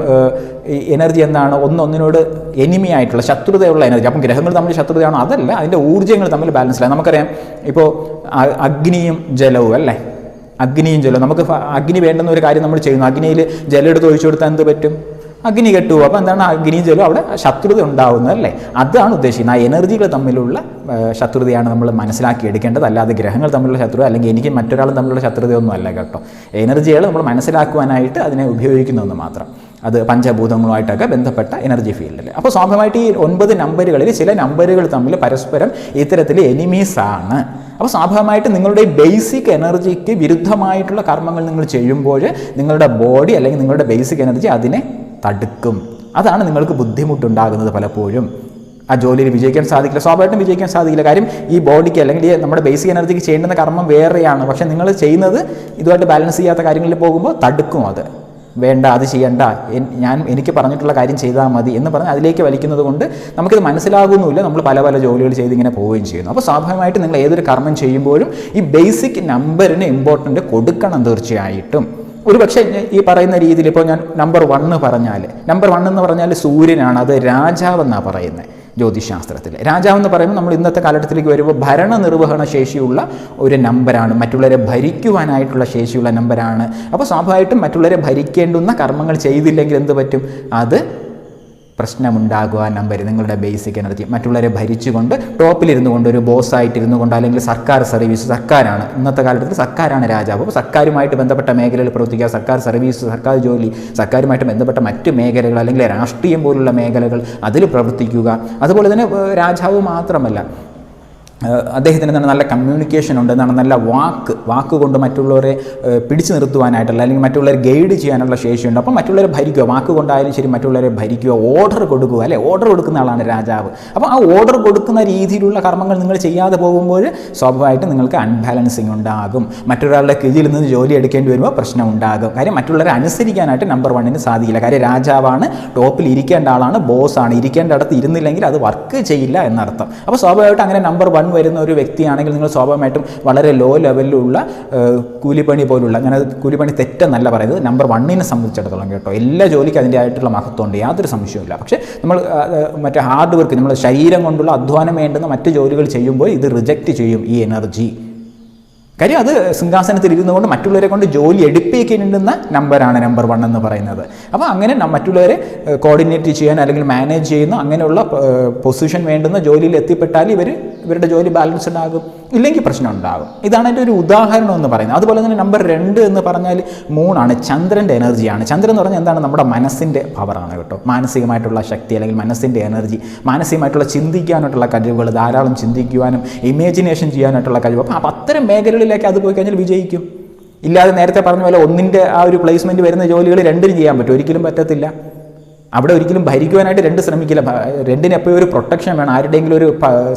എനർജി എന്താണ്, ഒന്നിനോട് എനിമി ആയിട്ടുള്ള ശത്രുതയുള്ള എനർജി. അപ്പം ഗ്രഹങ്ങൾ തമ്മിൽ ശത്രുതയാണോ? അതല്ല, അതിൻ്റെ ഊർജ്ജങ്ങൾ തമ്മിൽ ബാലൻസ് ഇല്ല. നമുക്കറിയാം ഇപ്പോൾ അഗ്നിയും ജലവും അല്ലേ, അഗ്നിയും ജലവും. നമുക്ക് അഗ്നി വേണ്ടുന്ന ഒരു കാര്യം നമ്മൾ ചെയ്യുന്നു, അഗ്നിയിൽ ജലം എടുത്ത് ഒഴിച്ചു കൊടുത്താൽ എന്ത് പറ്റും? അഗ്നി കെട്ടുപോകും. അപ്പോൾ എന്താണ്, അഗ്നിയും ജലവും അവിടെ ശത്രുത ഉണ്ടാകുന്നത് അല്ലേ. അതാണ് ഉദ്ദേശിക്കുന്നത്. ആ എനർജികൾ തമ്മിലുള്ള ശത്രുതയാണ് നമ്മൾ മനസ്സിലാക്കി എടുക്കേണ്ടത്, അല്ലാതെ ഗ്രഹങ്ങൾ തമ്മിലുള്ള ശത്രുത അല്ലെങ്കിൽ എനിക്ക് മറ്റൊരാളും തമ്മിലുള്ള ശത്രുതയൊന്നും അല്ല കേട്ടോ. എനർജികൾ നമ്മൾ മനസ്സിലാക്കുവാനായിട്ട് അതിനെ ഉപയോഗിക്കുന്നതെന്ന് മാത്രം. അത് പഞ്ചഭൂതങ്ങളുമായിട്ടൊക്കെ ബന്ധപ്പെട്ട എനർജി ഫീൽഡിൽ. അപ്പോൾ സ്വാഭാവികമായിട്ട് ഈ 9 നമ്പറുകളിൽ ചില നമ്പറുകൾ തമ്മിൽ പരസ്പരം ഇത്തരത്തിൽ എനിമീസാണ്. അപ്പോൾ സ്വാഭാവികമായിട്ട് നിങ്ങളുടെ ബേസിക് എനർജിക്ക് വിരുദ്ധമായിട്ടുള്ള കർമ്മങ്ങൾ നിങ്ങൾ ചെയ്യുമ്പോൾ നിങ്ങളുടെ ബോഡി അല്ലെങ്കിൽ നിങ്ങളുടെ ബേസിക് എനർജി അതിനെ തടുക്കും. അതാണ് നിങ്ങൾക്ക് ബുദ്ധിമുട്ടുണ്ടാകുന്നത് പലപ്പോഴും. ആ ജോലിയിൽ വിജയിക്കാൻ സാധിക്കില്ല, സ്വാഭാവികമായിട്ടും വിജയിക്കാൻ സാധിക്കില്ല. കാര്യം ഈ ബോഡിക്ക് അല്ലെങ്കിൽ നമ്മുടെ ബേസിക് എനർജിക്ക് ചെയ്യേണ്ടുന്ന കർമ്മം വേറെയാണ്. പക്ഷേ നിങ്ങൾ ചെയ്യുന്നത് ഇതുമായിട്ട് ബാലൻസ് ചെയ്യാത്ത കാര്യങ്ങളിൽ പോകുമ്പോൾ തടുക്കും. അത് വേണ്ട, അത് ചെയ്യണ്ട, എനിക്ക് പറഞ്ഞിട്ടുള്ള കാര്യം ചെയ്താൽ മതി എന്ന് പറഞ്ഞ് അതിലേക്ക് വലിക്കുന്നത് കൊണ്ട് നമുക്കിത് മനസ്സിലാകുന്നുമില്ല. നമ്മൾ പല പല ജോലികൾ ചെയ്ത് ഇങ്ങനെ പോവുകയും ചെയ്യുന്നു. അപ്പോൾ സ്വാഭാവികമായിട്ട് നിങ്ങൾ ഏതൊരു കർമ്മം ചെയ്യുമ്പോഴും ഈ ബേസിക് നമ്പറിന് ഇമ്പോർട്ടൻ്റ് കൊടുക്കണം തീർച്ചയായിട്ടും. ഒരു പക്ഷേ ഈ പറയുന്ന രീതിയിൽ ഇപ്പോൾ ഞാൻ നമ്പർ 1 പറഞ്ഞാൽ, നമ്പർ 1 എന്ന് പറഞ്ഞാൽ സൂര്യനാണ്. അത് രാജാവെന്നാണ് പറയുന്നത് ജ്യോതിശാസ്ത്രത്തിൽ. രാജാവെന്ന് പറയുമ്പോൾ നമ്മൾ ഇന്നത്തെ കാലഘട്ടത്തിലേക്ക് വരുമ്പോൾ ഭരണനിർവഹണ ശേഷിയുള്ള ഒരു നമ്പറാണ്, മറ്റുള്ളവരെ ഭരിക്കുവാനായിട്ടുള്ള ശേഷിയുള്ള നമ്പറാണ്. അപ്പോൾ സ്വാഭാവികമായിട്ടും മറ്റുള്ളവരെ ഭരിക്കേണ്ടുന്ന കർമ്മങ്ങൾ ചെയ്തില്ലെങ്കിൽ എന്ത് പറ്റും? അത് പ്രശ്നമുണ്ടാകുക. നമ്പർ നിങ്ങളുടെ ബേസിക് എനർജി മറ്റുള്ളവരെ ഭരിച്ചുകൊണ്ട് ടോപ്പിലിരുന്നു കൊണ്ട് ഒരു ബോസായിട്ടിരുന്നു കൊണ്ട് അല്ലെങ്കിൽ സർക്കാർ സർവീസ്, സർക്കാരാണ് ഇന്നത്തെ കാലഘട്ടത്തിൽ സർക്കാരാണ് രാജാവ്. അപ്പോൾ സർക്കാരുമായിട്ട് ബന്ധപ്പെട്ട മേഖലയിൽ പ്രവർത്തിക്കുക, സർക്കാർ സർവീസ്, സർക്കാർ ജോലി, സർക്കാരുമായിട്ട് ബന്ധപ്പെട്ട മറ്റ് മേഖലകൾ അല്ലെങ്കിൽ രാഷ്ട്രീയം പോലുള്ള മേഖലകൾ അതിൽ പ്രവർത്തിക്കുക. അതുപോലെ തന്നെ രാജാവ് മാത്രമല്ല, അദ്ദേഹത്തിന് തന്നെ നല്ല കമ്മ്യൂണിക്കേഷൻ ഉണ്ട്, എന്താണ് നല്ല വാക്ക് കൊണ്ട് മറ്റുള്ളവരെ പിടിച്ചു നിർത്തുവാനായിട്ടുള്ള അല്ലെങ്കിൽ മറ്റുള്ളവരെ ഗൈഡ് ചെയ്യാനുള്ള ശേഷിയുണ്ട്. അപ്പോൾ മറ്റുള്ളവരെ ഭരിക്കുക, വാക്ക് കൊണ്ടായാലും ശരി മറ്റുള്ളവരെ ഭരിക്കുക, ഓർഡർ കൊടുക്കുക അല്ലേ, ഓർഡർ കൊടുക്കുന്ന ആളാണ് രാജാവ്. അപ്പോൾ ആ ഓർഡർ കൊടുക്കുന്ന രീതിയിലുള്ള കർമ്മങ്ങൾ നിങ്ങൾ ചെയ്യാതെ പോകുമ്പോൾ സ്വാഭാവികമായിട്ടും നിങ്ങൾക്ക് അൺബാലൻസിങ് ഉണ്ടാകും. മറ്റൊരാളുടെ കീഴിൽ നിന്ന് ജോലി എടുക്കേണ്ടി വരുമ്പോൾ പ്രശ്നം ഉണ്ടാകും. കാര്യം മറ്റുള്ളവരെ അനുസരിക്കാനായിട്ട് നമ്പർ 1 സാധിക്കില്ല. കാര്യം രാജാവാണ്, ടോപ്പിൽ ഇരിക്കേണ്ട ആളാണ്, ബോസാണ്. ഇരിക്കേണ്ട അടുത്ത് ഇരുന്നില്ലെങ്കിൽ അത് വർക്ക് ചെയ്യില്ല എന്നർത്ഥം. അപ്പോൾ സ്വാഭാവികമായിട്ട് അങ്ങനെ നമ്പർ 1 വരുന്ന ഒരു വ്യക്തിയാണെങ്കിൽ നിങ്ങൾ സ്വാഭാവികമായിട്ടും വളരെ ലോ ലെവലിലുള്ള കൂലിപ്പണി പോലുള്ള, ഞാൻ കൂലിപ്പണി തെറ്റെന്നല്ല പറയുന്നത്, നമ്പർ 1നെ സംബന്ധിച്ചിടത്തോളം കേട്ടോ, എല്ലാ ജോലിക്കും അതിൻ്റെ ആയിട്ടുള്ള മഹത്വമുണ്ട്, യാതൊരു സംശയവുമില്ല. പക്ഷേ നമ്മൾ മറ്റേ ഹാർഡ് വർക്ക്, നമ്മൾ ശരീരം കൊണ്ടുള്ള അധ്വാനം വേണ്ടുന്ന മറ്റ് ജോലികൾ ചെയ്യുമ്പോൾ ഇത് റിജക്റ്റ് ചെയ്യും ഈ എനർജി. കാര്യം അത് സിംഹാസനത്തിൽ ഇരുന്നു കൊണ്ട് മറ്റുള്ളവരെ കൊണ്ട് ജോലി എടുപ്പിക്കേണ്ടുന്ന നമ്പറാണ് നമ്പർ 1 എന്ന് പറയുന്നത്. അപ്പോൾ അങ്ങനെ മറ്റുള്ളവരെ കോർഡിനേറ്റ് ചെയ്യാൻ അല്ലെങ്കിൽ മാനേജ് ചെയ്യുന്ന അങ്ങനെയുള്ള പൊസിഷൻ വേണ്ടുന്ന ജോലിയിൽ എത്തിപ്പെട്ടാൽ ഇവരുടെ ജോലി ബാലൻസ്ഡ് ആകും, ഇല്ലെങ്കിൽ പ്രശ്നം ഉണ്ടാകും. ഇതാണ് എൻ്റെ ഒരു ഉദാഹരണം എന്ന് പറയുന്നത്. അതുപോലെ തന്നെ നമ്പർ 2 എന്ന് പറഞ്ഞാൽ മൂണാണ്, ചന്ദ്രൻ്റെ എനർജിയാണ്. ചന്ദ്രൻ എന്ന് പറഞ്ഞാൽ എന്താണ്? നമ്മുടെ മനസ്സിൻ്റെ പവറാണ് കേട്ടോ, മാനസികമായിട്ടുള്ള ശക്തി അല്ലെങ്കിൽ മനസ്സിൻ്റെ എനർജി, മാനസികമായിട്ടുള്ള ചിന്തിക്കാനായിട്ടുള്ള കഴിവുകൾ, ധാരാളം ചിന്തിക്കുവാനും ഇമാജിനേഷൻ ചെയ്യാനായിട്ടുള്ള കഴിവ്. അപ്പോൾ അത്തരം മേഖലകളിലേക്ക് അത് പോയി കഴിഞ്ഞാൽ വിജയിക്കും. ഇല്ലാതെ നേരത്തെ പറഞ്ഞ പോലെ 1ൻ്റെ ആ ഒരു പ്ലേസ്മെൻറ്റ് വരുന്ന ജോലികൾ 2ന് ചെയ്യാൻ പറ്റും? ഒരിക്കലും പറ്റത്തില്ല. അവിടെ ഒരിക്കലും ഭരിക്കുവാനായിട്ട് 2 ശ്രമിക്കില്ല. 2ന് എപ്പോഴും ഒരു പ്രൊട്ടക്ഷൻ വേണം, ആരുടെയെങ്കിലും ഒരു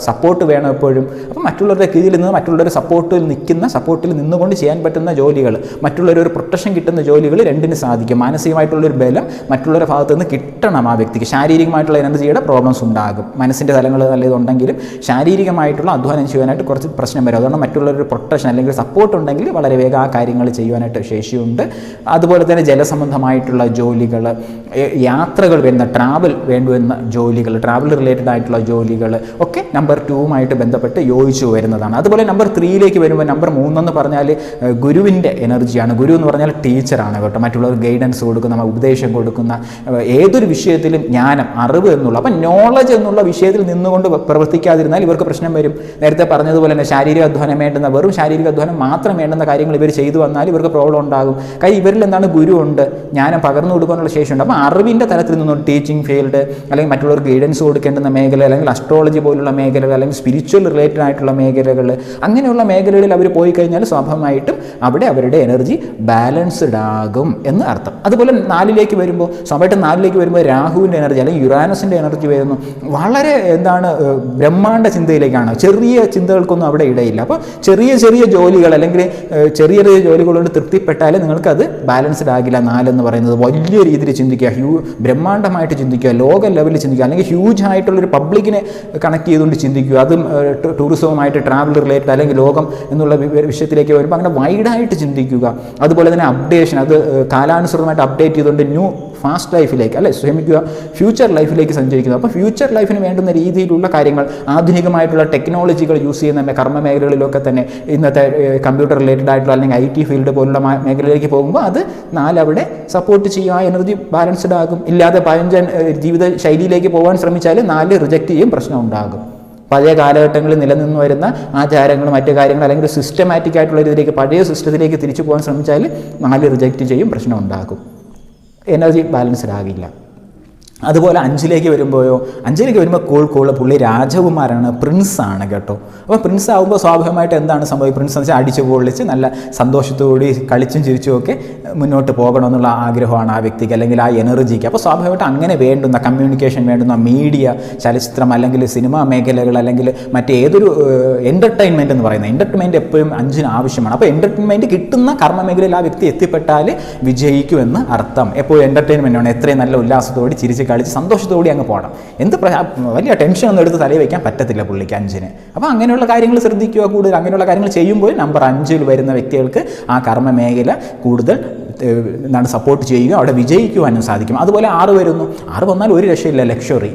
സപ്പോർട്ട് വേണം എപ്പോഴും. അപ്പോൾ മറ്റുള്ളവരുടെ കീഴിൽ നിന്ന് മറ്റുള്ളവരുടെ സപ്പോർട്ടിൽ നിന്നുകൊണ്ട് ചെയ്യാൻ പറ്റുന്ന ജോലികൾ, മറ്റുള്ളവർ ഒരു പ്രൊട്ടക്ഷൻ കിട്ടുന്ന ജോലികൾ 2ന് സാധിക്കും. മാനസികമായിട്ടുള്ളൊരു ബലം മറ്റുള്ളവരുടെ ഭാഗത്ത് നിന്ന് കിട്ടണം ആ വ്യക്തിക്ക്. ശാരീരികമായിട്ടുള്ള എനർജിയുടെ പ്രോബ്ലംസ് ഉണ്ടാകും, മനസ്സിൻ്റെ തലങ്ങൾ നല്ലതുണ്ടെങ്കിലും ശാരീരികമായിട്ടുള്ള അധ്വാനം ചെയ്യാനായിട്ട് കുറച്ച് പ്രശ്നം വരും. അതുകൊണ്ട് മറ്റുള്ളവരുടെ പ്രൊട്ടക്ഷൻ അല്ലെങ്കിൽ സപ്പോർട്ട് ഉണ്ടെങ്കിൽ വളരെ വേഗം ആ കാര്യങ്ങൾ ചെയ്യുവാനായിട്ട് ശേഷിയുണ്ട്. അതുപോലെ തന്നെ ജലസംബന്ധമായിട്ടുള്ള ജോലികൾ, യാത്രകൾ വരുന്ന ട്രാവൽ വേണ്ടുവന്ന ജോലികൾ, ട്രാവൽ റിലേറ്റഡ് ആയിട്ടുള്ള ജോലികൾ ഒക്കെ നമ്പർ 2വുമായിട്ട് ബന്ധപ്പെട്ട് യോജിച്ചു വരുന്നതാണ്. അതുപോലെ നമ്പർ 3ലേക്ക് വരുമ്പോൾ നമ്പർ 3 എന്ന് പറഞ്ഞാൽ ഗുരുവിൻ്റെ എനർജിയാണ്. ഗുരു എന്ന് പറഞ്ഞാൽ ടീച്ചറാണ് കേട്ടോ, മറ്റുള്ളവർ ഗൈഡൻസ് കൊടുക്കുന്ന, ഉപദേശം കൊടുക്കുന്ന, ഏതൊരു വിഷയത്തിലും ജ്ഞാനം, അറിവ് എന്നുള്ള, അപ്പം നോളജ് എന്നുള്ള വിഷയത്തിൽ നിന്നുകൊണ്ട് പ്രവർത്തിക്കാതിരുന്നാൽ ഇവർക്ക് പ്രശ്നം വരും. നേരത്തെ പറഞ്ഞതുപോലെ തന്നെ ശാരീരിക അധ്വാനം വേണ്ടുന്ന, വെറും ശാരീരിക അധ്വാനം മാത്രം വേണ്ടുന്ന കാര്യങ്ങൾ ഇവർ ചെയ്തു വന്നാൽ ഇവർക്ക് പ്രോബ്ലം ഉണ്ടാകും. കാര്യം ഇവരിൽ എന്താണ്? ഗുരു ഉണ്ട്, ജ്ഞാനം പകർന്നു കൊടുക്കാനുള്ള ശേഷിയുണ്ട്. അപ്പം അറിവിൻ്റെ തലത്തിൽ നിന്നും ടീച്ചിങ് ഫീൽഡ് അല്ലെങ്കിൽ മറ്റുള്ളവർക്ക് ഗൈഡൻസ് കൊടുക്കേണ്ടുന്ന മേഖല, അല്ലെങ്കിൽ അസ്ട്രോളജി പോലുള്ള മേഖലകൾ, അല്ലെങ്കിൽ സ്പിരിച്വൽ റിലേറ്റഡ് ആയിട്ടുള്ള മേഖലകൾ, അങ്ങനെയുള്ള മേഖലകളിൽ അവർ പോയി കഴിഞ്ഞാൽ സ്വാഭാവികമായിട്ടും അവിടെ അവരുടെ എനർജി ബാലൻസ്ഡ് ആകും എന്ന് അർത്ഥം. അതുപോലെ 4ലേക്ക് വരുമ്പോൾ സ്വാഭാവികമായിട്ടും 4ലേക്ക് വരുമ്പോൾ രാഹുവിൻ്റെ എനർജി അല്ലെങ്കിൽ യുറാനസിൻ്റെ എനർജി വരുന്നു. വളരെ ബ്രഹ്മാണ്ഡ ചിന്തയിലേക്കാണ്. ചെറിയ ചിന്തകൾക്കൊന്നും അവിടെ ഇടയില്ല. അപ്പോൾ ചെറിയ ചെറിയ ജോലികൾ അല്ലെങ്കിൽ ചെറിയ ചെറിയ ജോലികളോട് തൃപ്തിപ്പെട്ടാൽ നിങ്ങൾക്കത് ബാലൻസ്ഡ് ആകില്ല. 4 എന്ന് പറയുന്നത് വലിയ രീതിയിൽ ചിന്തിക്കുക, ബ്രഹ്മാണ്ഡമായിട്ട് ചിന്തിക്കുക, ലോക ലെവലിൽ ചിന്തിക്കുക, അല്ലെങ്കിൽ ഹ്യൂജ് ആയിട്ടുള്ളൊരു പബ്ലിക്കിനെ കണക്ട് ചെയ്തുകൊണ്ട് ചിന്തിക്കുക. അതും ടൂറിസവുമായിട്ട്, ട്രാവൽ റിലേറ്റഡ് അല്ലെങ്കിൽ ലോകം എന്നുള്ള വിഷയത്തിലേക്ക് വരുമ്പോൾ അങ്ങനെ വൈഡായിട്ട് ചിന്തിക്കുക. അതുപോലെ തന്നെ അപ്ഡേഷൻ, അത് കാലാനുസൃതമായിട്ട് അപ്ഡേറ്റ് ചെയ്തുകൊണ്ട് ന്യൂ ഫാസ്റ്റ് ലൈഫിലേക്ക് ഫ്യൂച്ചർ ലൈഫിലേക്ക് സഞ്ചരിക്കുന്നത്. അപ്പോൾ ഫ്യൂച്ചർ ലൈഫിന് വേണ്ടുന്ന രീതിയിലുള്ള കാര്യങ്ങൾ, ആധുനികമായിട്ടുള്ള ടെക്നോളജികൾ യൂസ് ചെയ്യുന്ന കർമ്മ മേഖലകളിലൊക്കെ തന്നെ ഇന്നത്തെ കമ്പ്യൂട്ടർ റിലേറ്റഡ് ആയിട്ടുള്ള അല്ലെങ്കിൽ IT ഫീൽഡ് പോലുള്ള മേഖലയിലേക്ക് പോകുമ്പോൾ അത് 4 അവിടെ സപ്പോർട്ട് ചെയ്യുക, എനർജി ബാലൻസ്ഡ് ആകും. ഇല്ലാതെ പഴഞ്ചൻ ജീവിത ശൈലിയിലേക്ക് പോകാൻ ശ്രമിച്ചാൽ 4 റിജക്റ്റ് ചെയ്യും, പ്രശ്നം ഉണ്ടാകും. പഴയ കാലഘട്ടങ്ങളിൽ നിലനിന്ന് വരുന്ന ആചാരങ്ങൾ, മറ്റു കാര്യങ്ങൾ, അല്ലെങ്കിൽ സിസ്റ്റമാറ്റിക് ആയിട്ടുള്ള ഇതിലേക്ക്, പഴയ സിസ്റ്റത്തിലേക്ക് തിരിച്ചു പോകാൻ ശ്രമിച്ചാൽ 4 റിജക്റ്റ് ചെയ്യും, പ്രശ്നം ഉണ്ടാകും, എനർജി ബാലൻസ്ഡ് ആകില്ല. അതുപോലെ 5ലേക്ക് വരുമ്പോൾ പുള്ളി രാജകുമാരാണ്, പ്രിൻസാണ് കേട്ടോ. അപ്പോൾ പ്രിൻസ് ആകുമ്പോൾ സ്വാഭാവികമായിട്ട് എന്താണ് സംഭവിക്കുക? പ്രിൻസ് എന്ന് വെച്ചാൽ അടിച്ചു പൊളിച്ച് നല്ല സന്തോഷത്തോടെ കളിച്ചും ചിരിച്ചും ഒക്കെ മുന്നോട്ട് പോകണമെന്നുള്ള ആഗ്രഹമാണ് ആ വ്യക്തിക്ക് അല്ലെങ്കിൽ ആ എനർജിക്ക്. അപ്പോൾ സ്വാഭാവികമായിട്ട് അങ്ങനെ വേണ്ടുന്ന കമ്മ്യൂണിക്കേഷൻ വേണ്ടുന്ന മീഡിയ, ചലച്ചിത്രം അല്ലെങ്കിൽ സിനിമാ മേഖലകൾ അല്ലെങ്കിൽ മറ്റേതൊരു എൻ്റർടൈൻമെൻറ്റ് എന്ന് പറയുന്നത്, എൻ്റർടൈൻമെൻറ്റ് എപ്പോഴും 5ന് ആവശ്യമാണ്. അപ്പോൾ എൻ്റർടൈൻമെൻറ്റ് കിട്ടുന്ന കർമ്മ മേഖലയിൽ ആ വ്യക്തി എത്തിപ്പെട്ടാൽ വിജയിക്കുമെന്ന് അർത്ഥം. എപ്പോഴും എൻ്റർടൈൻമെൻറ്റ് ആണ്, എത്രയും നല്ല ഉല്ലാസത്തോടെ ചിരിച്ച് കളിച്ച് സന്തോഷത്തോടെ അങ്ങ് പോകണം. വലിയ ടെൻഷനൊന്നും എടുത്ത് തലയിൽ വയ്ക്കാൻ പറ്റത്തില്ല പുള്ളിക്ക് 5ന്. അപ്പോൾ അങ്ങനെയുള്ള കാര്യങ്ങൾ ശ്രദ്ധിക്കുക കൂടുതൽ. അങ്ങനെയുള്ള കാര്യങ്ങൾ ചെയ്യുമ്പോൾ നമ്പർ 5ൽ വരുന്ന വ്യക്തികൾക്ക് ആ കർമ്മ മേഖല കൂടുതൽ സപ്പോർട്ട് ചെയ്യുക, അവിടെ വിജയിക്കുവാനും സാധിക്കും. അതുപോലെ 6 വരുന്നു. 6 വന്നാൽ ഒരു രക്ഷയില്ല, ലക്ഷറി.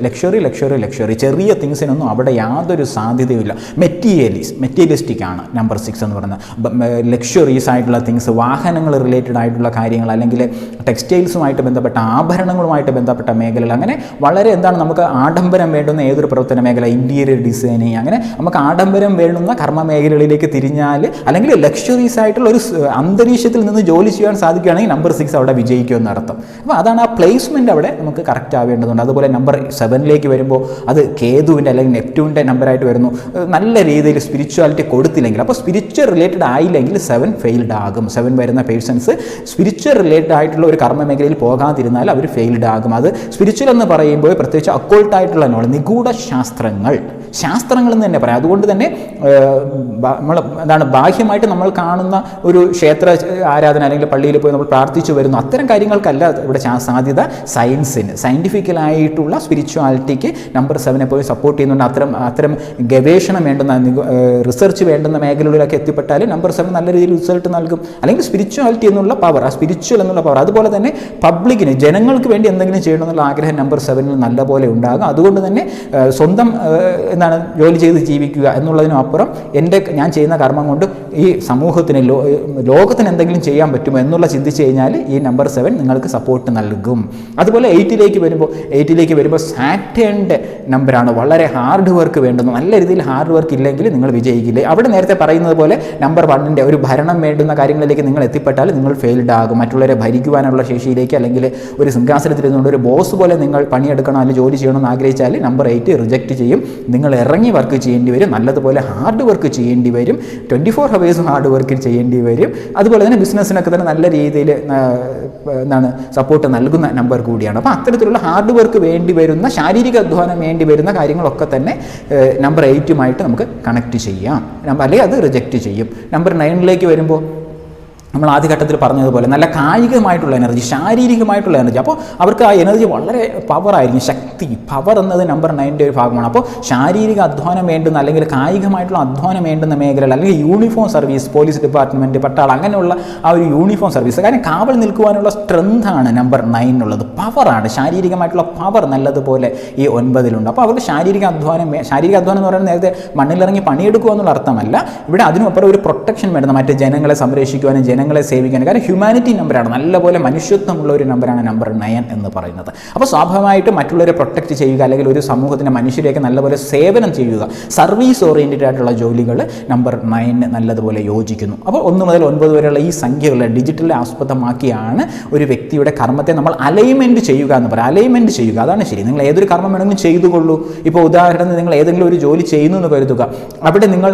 ചെറിയ തിങ്സിനൊന്നും അവിടെ യാതൊരു സാധ്യതയുമില്ല. മെറ്റീരിയലിസ്റ്റിക് ആണ് നമ്പർ 6 എന്ന് പറയുന്നത്. ലക്ഷറീസ് ആയിട്ടുള്ള തിങ്സ്, വാഹനങ്ങൾ റിലേറ്റഡ് ആയിട്ടുള്ള കാര്യങ്ങൾ, അല്ലെങ്കിൽ ടെക്സ്റ്റൈൽസുമായിട്ട് ബന്ധപ്പെട്ട, ആഭരണങ്ങളുമായിട്ട് ബന്ധപ്പെട്ട മേഖലകൾ, അങ്ങനെ വളരെ നമുക്ക് ആഡംബരം വേണ്ടുന്ന ഏതൊരു പ്രവർത്തന മേഖല, ഇൻറ്റീരിയർ ഡിസൈനിങ്, അങ്ങനെ നമുക്ക് ആഡംബരം വേണ്ടുന്ന കർമ്മ മേഖലകളിലേക്ക് തിരിഞ്ഞാൽ, അല്ലെങ്കിൽ ലക്ഷറീസ് ആയിട്ടുള്ള ഒരു അന്തരീക്ഷത്തിൽ നിന്ന് ജോലി ചെയ്യാൻ സാധിക്കുകയാണെങ്കിൽ നമ്പർ 6 അവിടെ വിജയിക്കുമെന്ന് അർത്ഥം. അപ്പോൾ അതാണ് ആ പ്ലേസ്മെൻറ്റ് അവിടെ നമുക്ക് കറക്റ്റ് ആവേണ്ടതുണ്ട്. അതുപോലെ നമ്പർ 7ലേക്ക് വരുമ്പോൾ അത് കേതുവിൻ്റെ അല്ലെങ്കിൽ നെപ്റ്റ്യൂണിൻ്റെ നമ്പറായിട്ട് വരുന്നു. നല്ല രീതിയിൽ സ്പിരിച്വാലിറ്റി കൊടുത്തില്ലെങ്കിൽ, അപ്പോൾ സ്പിരിച്വൽ റിലേറ്റഡ് ആയില്ലെങ്കിൽ 7 ഫെയിൽഡ് ആകും. 7 വരുന്ന പേഴ്സൺസ് സ്പിരിച്വൽ റിലേറ്റഡ് ആയിട്ടുള്ള ഒരു കർമ്മ മേഖലയിൽ പോകാതിരുന്നാൽ അവർ ഫെയിൽഡ് ആകും. അത് സ്പിരിച്വൽ എന്ന് പറയുമ്പോൾ പ്രത്യേകിച്ച് അക്കോൾട്ടായിട്ടുള്ള നോളജ്, നിഗൂഢ ശാസ്ത്രങ്ങൾ എന്ന് തന്നെ പറയാം. അതുകൊണ്ട് തന്നെ നമ്മൾ ബാഹ്യമായിട്ട് നമ്മൾ കാണുന്ന ഒരു ക്ഷേത്ര ആരാധന അല്ലെങ്കിൽ പള്ളിയിൽ പോയി നമ്മൾ പ്രാർത്ഥിച്ചു വരുന്നു, അത്തരം കാര്യങ്ങൾക്കല്ല ഇവിടെ സാധ്യത. സയൻസിന്, സയൻറ്റിഫിക്കലായിട്ടുള്ള സ്പിരിച്വാലിറ്റിക്ക് നമ്പർ 7 എപ്പോഴും സപ്പോർട്ട് ചെയ്യുന്നുണ്ട്. അത്തരം ഗവേഷണം വേണ്ടുന്ന, റിസർച്ച് വേണ്ടുന്ന മേഖലകളിലൊക്കെ എത്തിപ്പെട്ടാൽ നമ്പർ 7 നല്ല രീതിയിൽ റിസൾട്ട് നൽകും. അല്ലെങ്കിൽ സ്പിരിച്വാലിറ്റി എന്നുള്ള പവർ, ആ സ്പിരിച്വൽ എന്നുള്ള പവർ, അതുപോലെ തന്നെ പബ്ലിക്കിന്, ജനങ്ങൾക്ക് വേണ്ടി എന്തെങ്കിലും ചെയ്യണമെന്നുള്ള ആഗ്രഹം നമ്പർ 7 നല്ലപോലെ ഉണ്ടാകും. അതുകൊണ്ട് തന്നെ സ്വന്തം ജോലി ചെയ്ത് ജീവിക്കുക എന്നുള്ളതിനും അപ്പുറം ഞാൻ ചെയ്യുന്ന കർമ്മം കൊണ്ട് ഈ സമൂഹത്തിന്, ലോകത്തിന് എന്തെങ്കിലും ചെയ്യാൻ പറ്റുമോ എന്നുള്ള ചിന്തിച്ച് കഴിഞ്ഞാൽ ഈ നമ്പർ 7 നിങ്ങൾക്ക് സപ്പോർട്ട് നൽകും. അതുപോലെ 8ലേക്ക് വരുമ്പോൾ സാറ്റേണിൻ്റെ നമ്പറാണ്. വളരെ ഹാർഡ് വർക്ക് വേണ്ടുന്നു. നല്ല രീതിയിൽ ഹാർഡ് വർക്ക് ഇല്ലെങ്കിൽ നിങ്ങൾ വിജയിക്കില്ല. അവിടെ നേരത്തെ പറയുന്നത് പോലെ നമ്പർ 1ൻ്റെ ഒരു ഭരണം വേണ്ടുന്ന കാര്യങ്ങളിലേക്ക് നിങ്ങൾ എത്തിപ്പെട്ടാൽ നിങ്ങൾ ഫെയിൽഡ് ആകും. മറ്റുള്ളവരെ ഭരിക്കുവാനുള്ള ശേഷിയിലേക്ക്, അല്ലെങ്കിൽ ഒരു സിംഹാസനത്തിൽ ഇരുന്നുകൊണ്ട് ഒരു ബോസ് പോലെ നിങ്ങൾ പണിയെടുക്കണം അല്ലെങ്കിൽ ജോലി ചെയ്യണമെന്ന് ആഗ്രഹിച്ചാൽ നമ്പർ 8 റിജക്റ്റ് ചെയ്യും. നിങ്ങൾ ഇറങ്ങി വർക്ക് ചെയ്യേണ്ടി വരും, നല്ലതുപോലെ ഹാർഡ് വർക്ക് ചെയ്യേണ്ടി വരും, 24 hours ഹാർഡ് വർക്ക് ചെയ്യേണ്ടി വരും. അതുപോലെ തന്നെ ബിസിനസ്സിനൊക്കെ തന്നെ നല്ല രീതിയിൽ സപ്പോർട്ട് നൽകുന്ന നമ്പർ കൂടിയാണ്. അപ്പോൾ അത്തരത്തിലുള്ള ഹാർഡ് വർക്ക് വേണ്ടി വരുന്ന, ശാരീരിക അധ്വാനം വേണ്ടി വരുന്ന കാര്യങ്ങളൊക്കെ തന്നെ നമ്പർ 8 നമുക്ക് കണക്ട് ചെയ്യാം, അല്ലെങ്കിൽ അത് റിജക്റ്റ് ചെയ്യും. നമ്പർ 9ലേക്ക് വരുമ്പോൾ നമ്മൾ ആദ്യഘട്ടത്തിൽ പറഞ്ഞതുപോലെ നല്ല കായികമായിട്ടുള്ള എനർജി, ശാരീരികമായിട്ടുള്ള എനർജി. അപ്പോൾ അവർക്ക് ആ എനർജി വളരെ പവറായിരിക്കും, ശക്തി, പവർ എന്നത് നമ്പർ 9ൻ്റെ ഒരു ഭാഗമാണ്. അപ്പോൾ ശാരീരിക അധ്വാനം വേണ്ടുന്ന, അല്ലെങ്കിൽ കായികമായിട്ടുള്ള അധ്വാനം വേണ്ടുന്ന മേഖലകൾ, അല്ലെങ്കിൽ യൂണിഫോം സർവീസ്, പോലീസ് ഡിപ്പാർട്ട്മെൻറ്റ്, പട്ടാളം, അങ്ങനെയുള്ള ആ ഒരു യൂണിഫോം സർവീസ്, കാരണം കാവൽ നിൽക്കുവാനുള്ള സ്ട്രെങ്താണ് നമ്പർ 9 പവറാണ്. ശാരീരികമായിട്ടുള്ള പവർ നല്ലതുപോലെ ഈ 9 അപ്പോൾ അവർക്ക് ശാരീരിക അധ്വാനം എന്ന് പറയുന്നത് നേരത്തെ മണ്ണിലിറങ്ങി പണിയെടുക്കുക എന്നുള്ള അർത്ഥമല്ല. ഇവിടെ അതിനപ്പുറം ഒരു പ്രൊട്ടക്ഷൻ വേണ്ടുന്ന, മറ്റ് ജനങ്ങളെ സംരക്ഷിക്കുവാനും ജനങ്ങളെ സേവിക്കാൻ. കാരണം ഹ്യൂമാനിറ്റി നമ്പറാണ്, നല്ലപോലെ മനുഷ്യത്വമുള്ള ഒരു നമ്പറാണ് നമ്പർ 9 എന്ന് പറയുന്നത്. അപ്പോൾ സ്വാഭാവികമായിട്ടും മറ്റുള്ളവരെ പ്രൊട്ടക്റ്റ് ചെയ്യുക, അല്ലെങ്കിൽ ഒരു സമൂഹത്തിൻ്റെ മനുഷ്യരെയൊക്കെ നല്ലപോലെ സേവനം ചെയ്യുക, സർവീസ് ഓറിയൻറ്റഡ് ആയിട്ടുള്ള ജോലികൾ നമ്പർ 9 നല്ലതുപോലെ യോജിക്കുന്നു. അപ്പോൾ 1 മുതൽ 9 വരെയുള്ള ഈ സംഖ്യകളെ ഡിജിറ്റലിനെ ആസ്പദമാക്കിയാണ് ഒരു വ്യക്തിയുടെ കർമ്മത്തെ നമ്മൾ അലൈൻമെൻറ്റ് ചെയ്യുക എന്ന് പറയാം. അലൈൻമെൻറ്റ് ചെയ്യുക, അതാണ് ശരി. നിങ്ങൾ ഏതൊരു കർമ്മം വേണമെങ്കിലും ചെയ്തുകൊള്ളൂ. ഇപ്പോൾ ഉദാഹരണത്തിന് നിങ്ങൾ ഏതെങ്കിലും ഒരു ജോലി ചെയ്യുന്നു എന്ന് കരുതുക. അവിടെ നിങ്ങൾ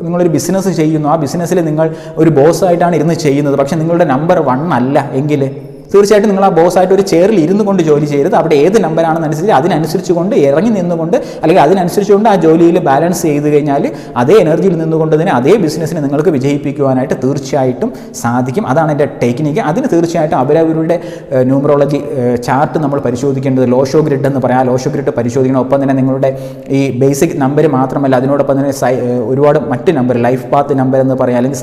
നിങ്ങളൊരു ബിസിനസ് ചെയ്യുന്നു. ആ ബിസിനസ്സിൽ നിങ്ങൾ ഒരു ബോസായിട്ടാണ് ഇരുന്ന് ചെയ്യുന്നത്. പക്ഷേ നിങ്ങളുടെ നമ്പർ 1 അല്ല എങ്കിൽ തീർച്ചയായിട്ടും നിങ്ങൾ ആ ബോസായിട്ട് ഒരു ചെയറിൽ ഇരുന്നു കൊണ്ട് ജോലി ചെയ്യരുത്. അവിടെ ഏത് നമ്പറാണെന്നനുസരിച്ച് അതിനനുസരിച്ച് കൊണ്ട് ഇറങ്ങി നിന്നുകൊണ്ട്, അല്ലെങ്കിൽ അതിനനുസരിച്ചുകൊണ്ട് ആ ജോലിയിൽ ബാലൻസ് ചെയ്ത് കഴിഞ്ഞാൽ അതേ എനർജിയിൽ നിന്നുകൊണ്ട് തന്നെ അതേ ബിസിനസ്സിനെ നിങ്ങൾക്ക് വിജയിപ്പിക്കുവാനായിട്ട് തീർച്ചയായിട്ടും സാധിക്കും. അതാണ് എൻ്റെ ടെക്നിക്ക്. അതിന് തീർച്ചയായിട്ടും അവരവരുടെ ന്യൂമറോളജി ചാർട്ട് നമ്മൾ പരിശോധിക്കേണ്ടത്, ലോഷോ ഗ്രിഡ് എന്ന് പറയാം. ലോഷോ ഗ്രിഡ് പരിശോധിക്കണം. ഒപ്പം തന്നെ നിങ്ങളുടെ ഈ ബേസിക് നമ്പർ മാത്രമല്ല, അതിനോടൊപ്പം തന്നെ ഒരുപാട് മറ്റ് നമ്പർ, ലൈഫ് പാത്ത് നമ്പർ എന്ന് പറയാം, അല്ലെങ്കിൽ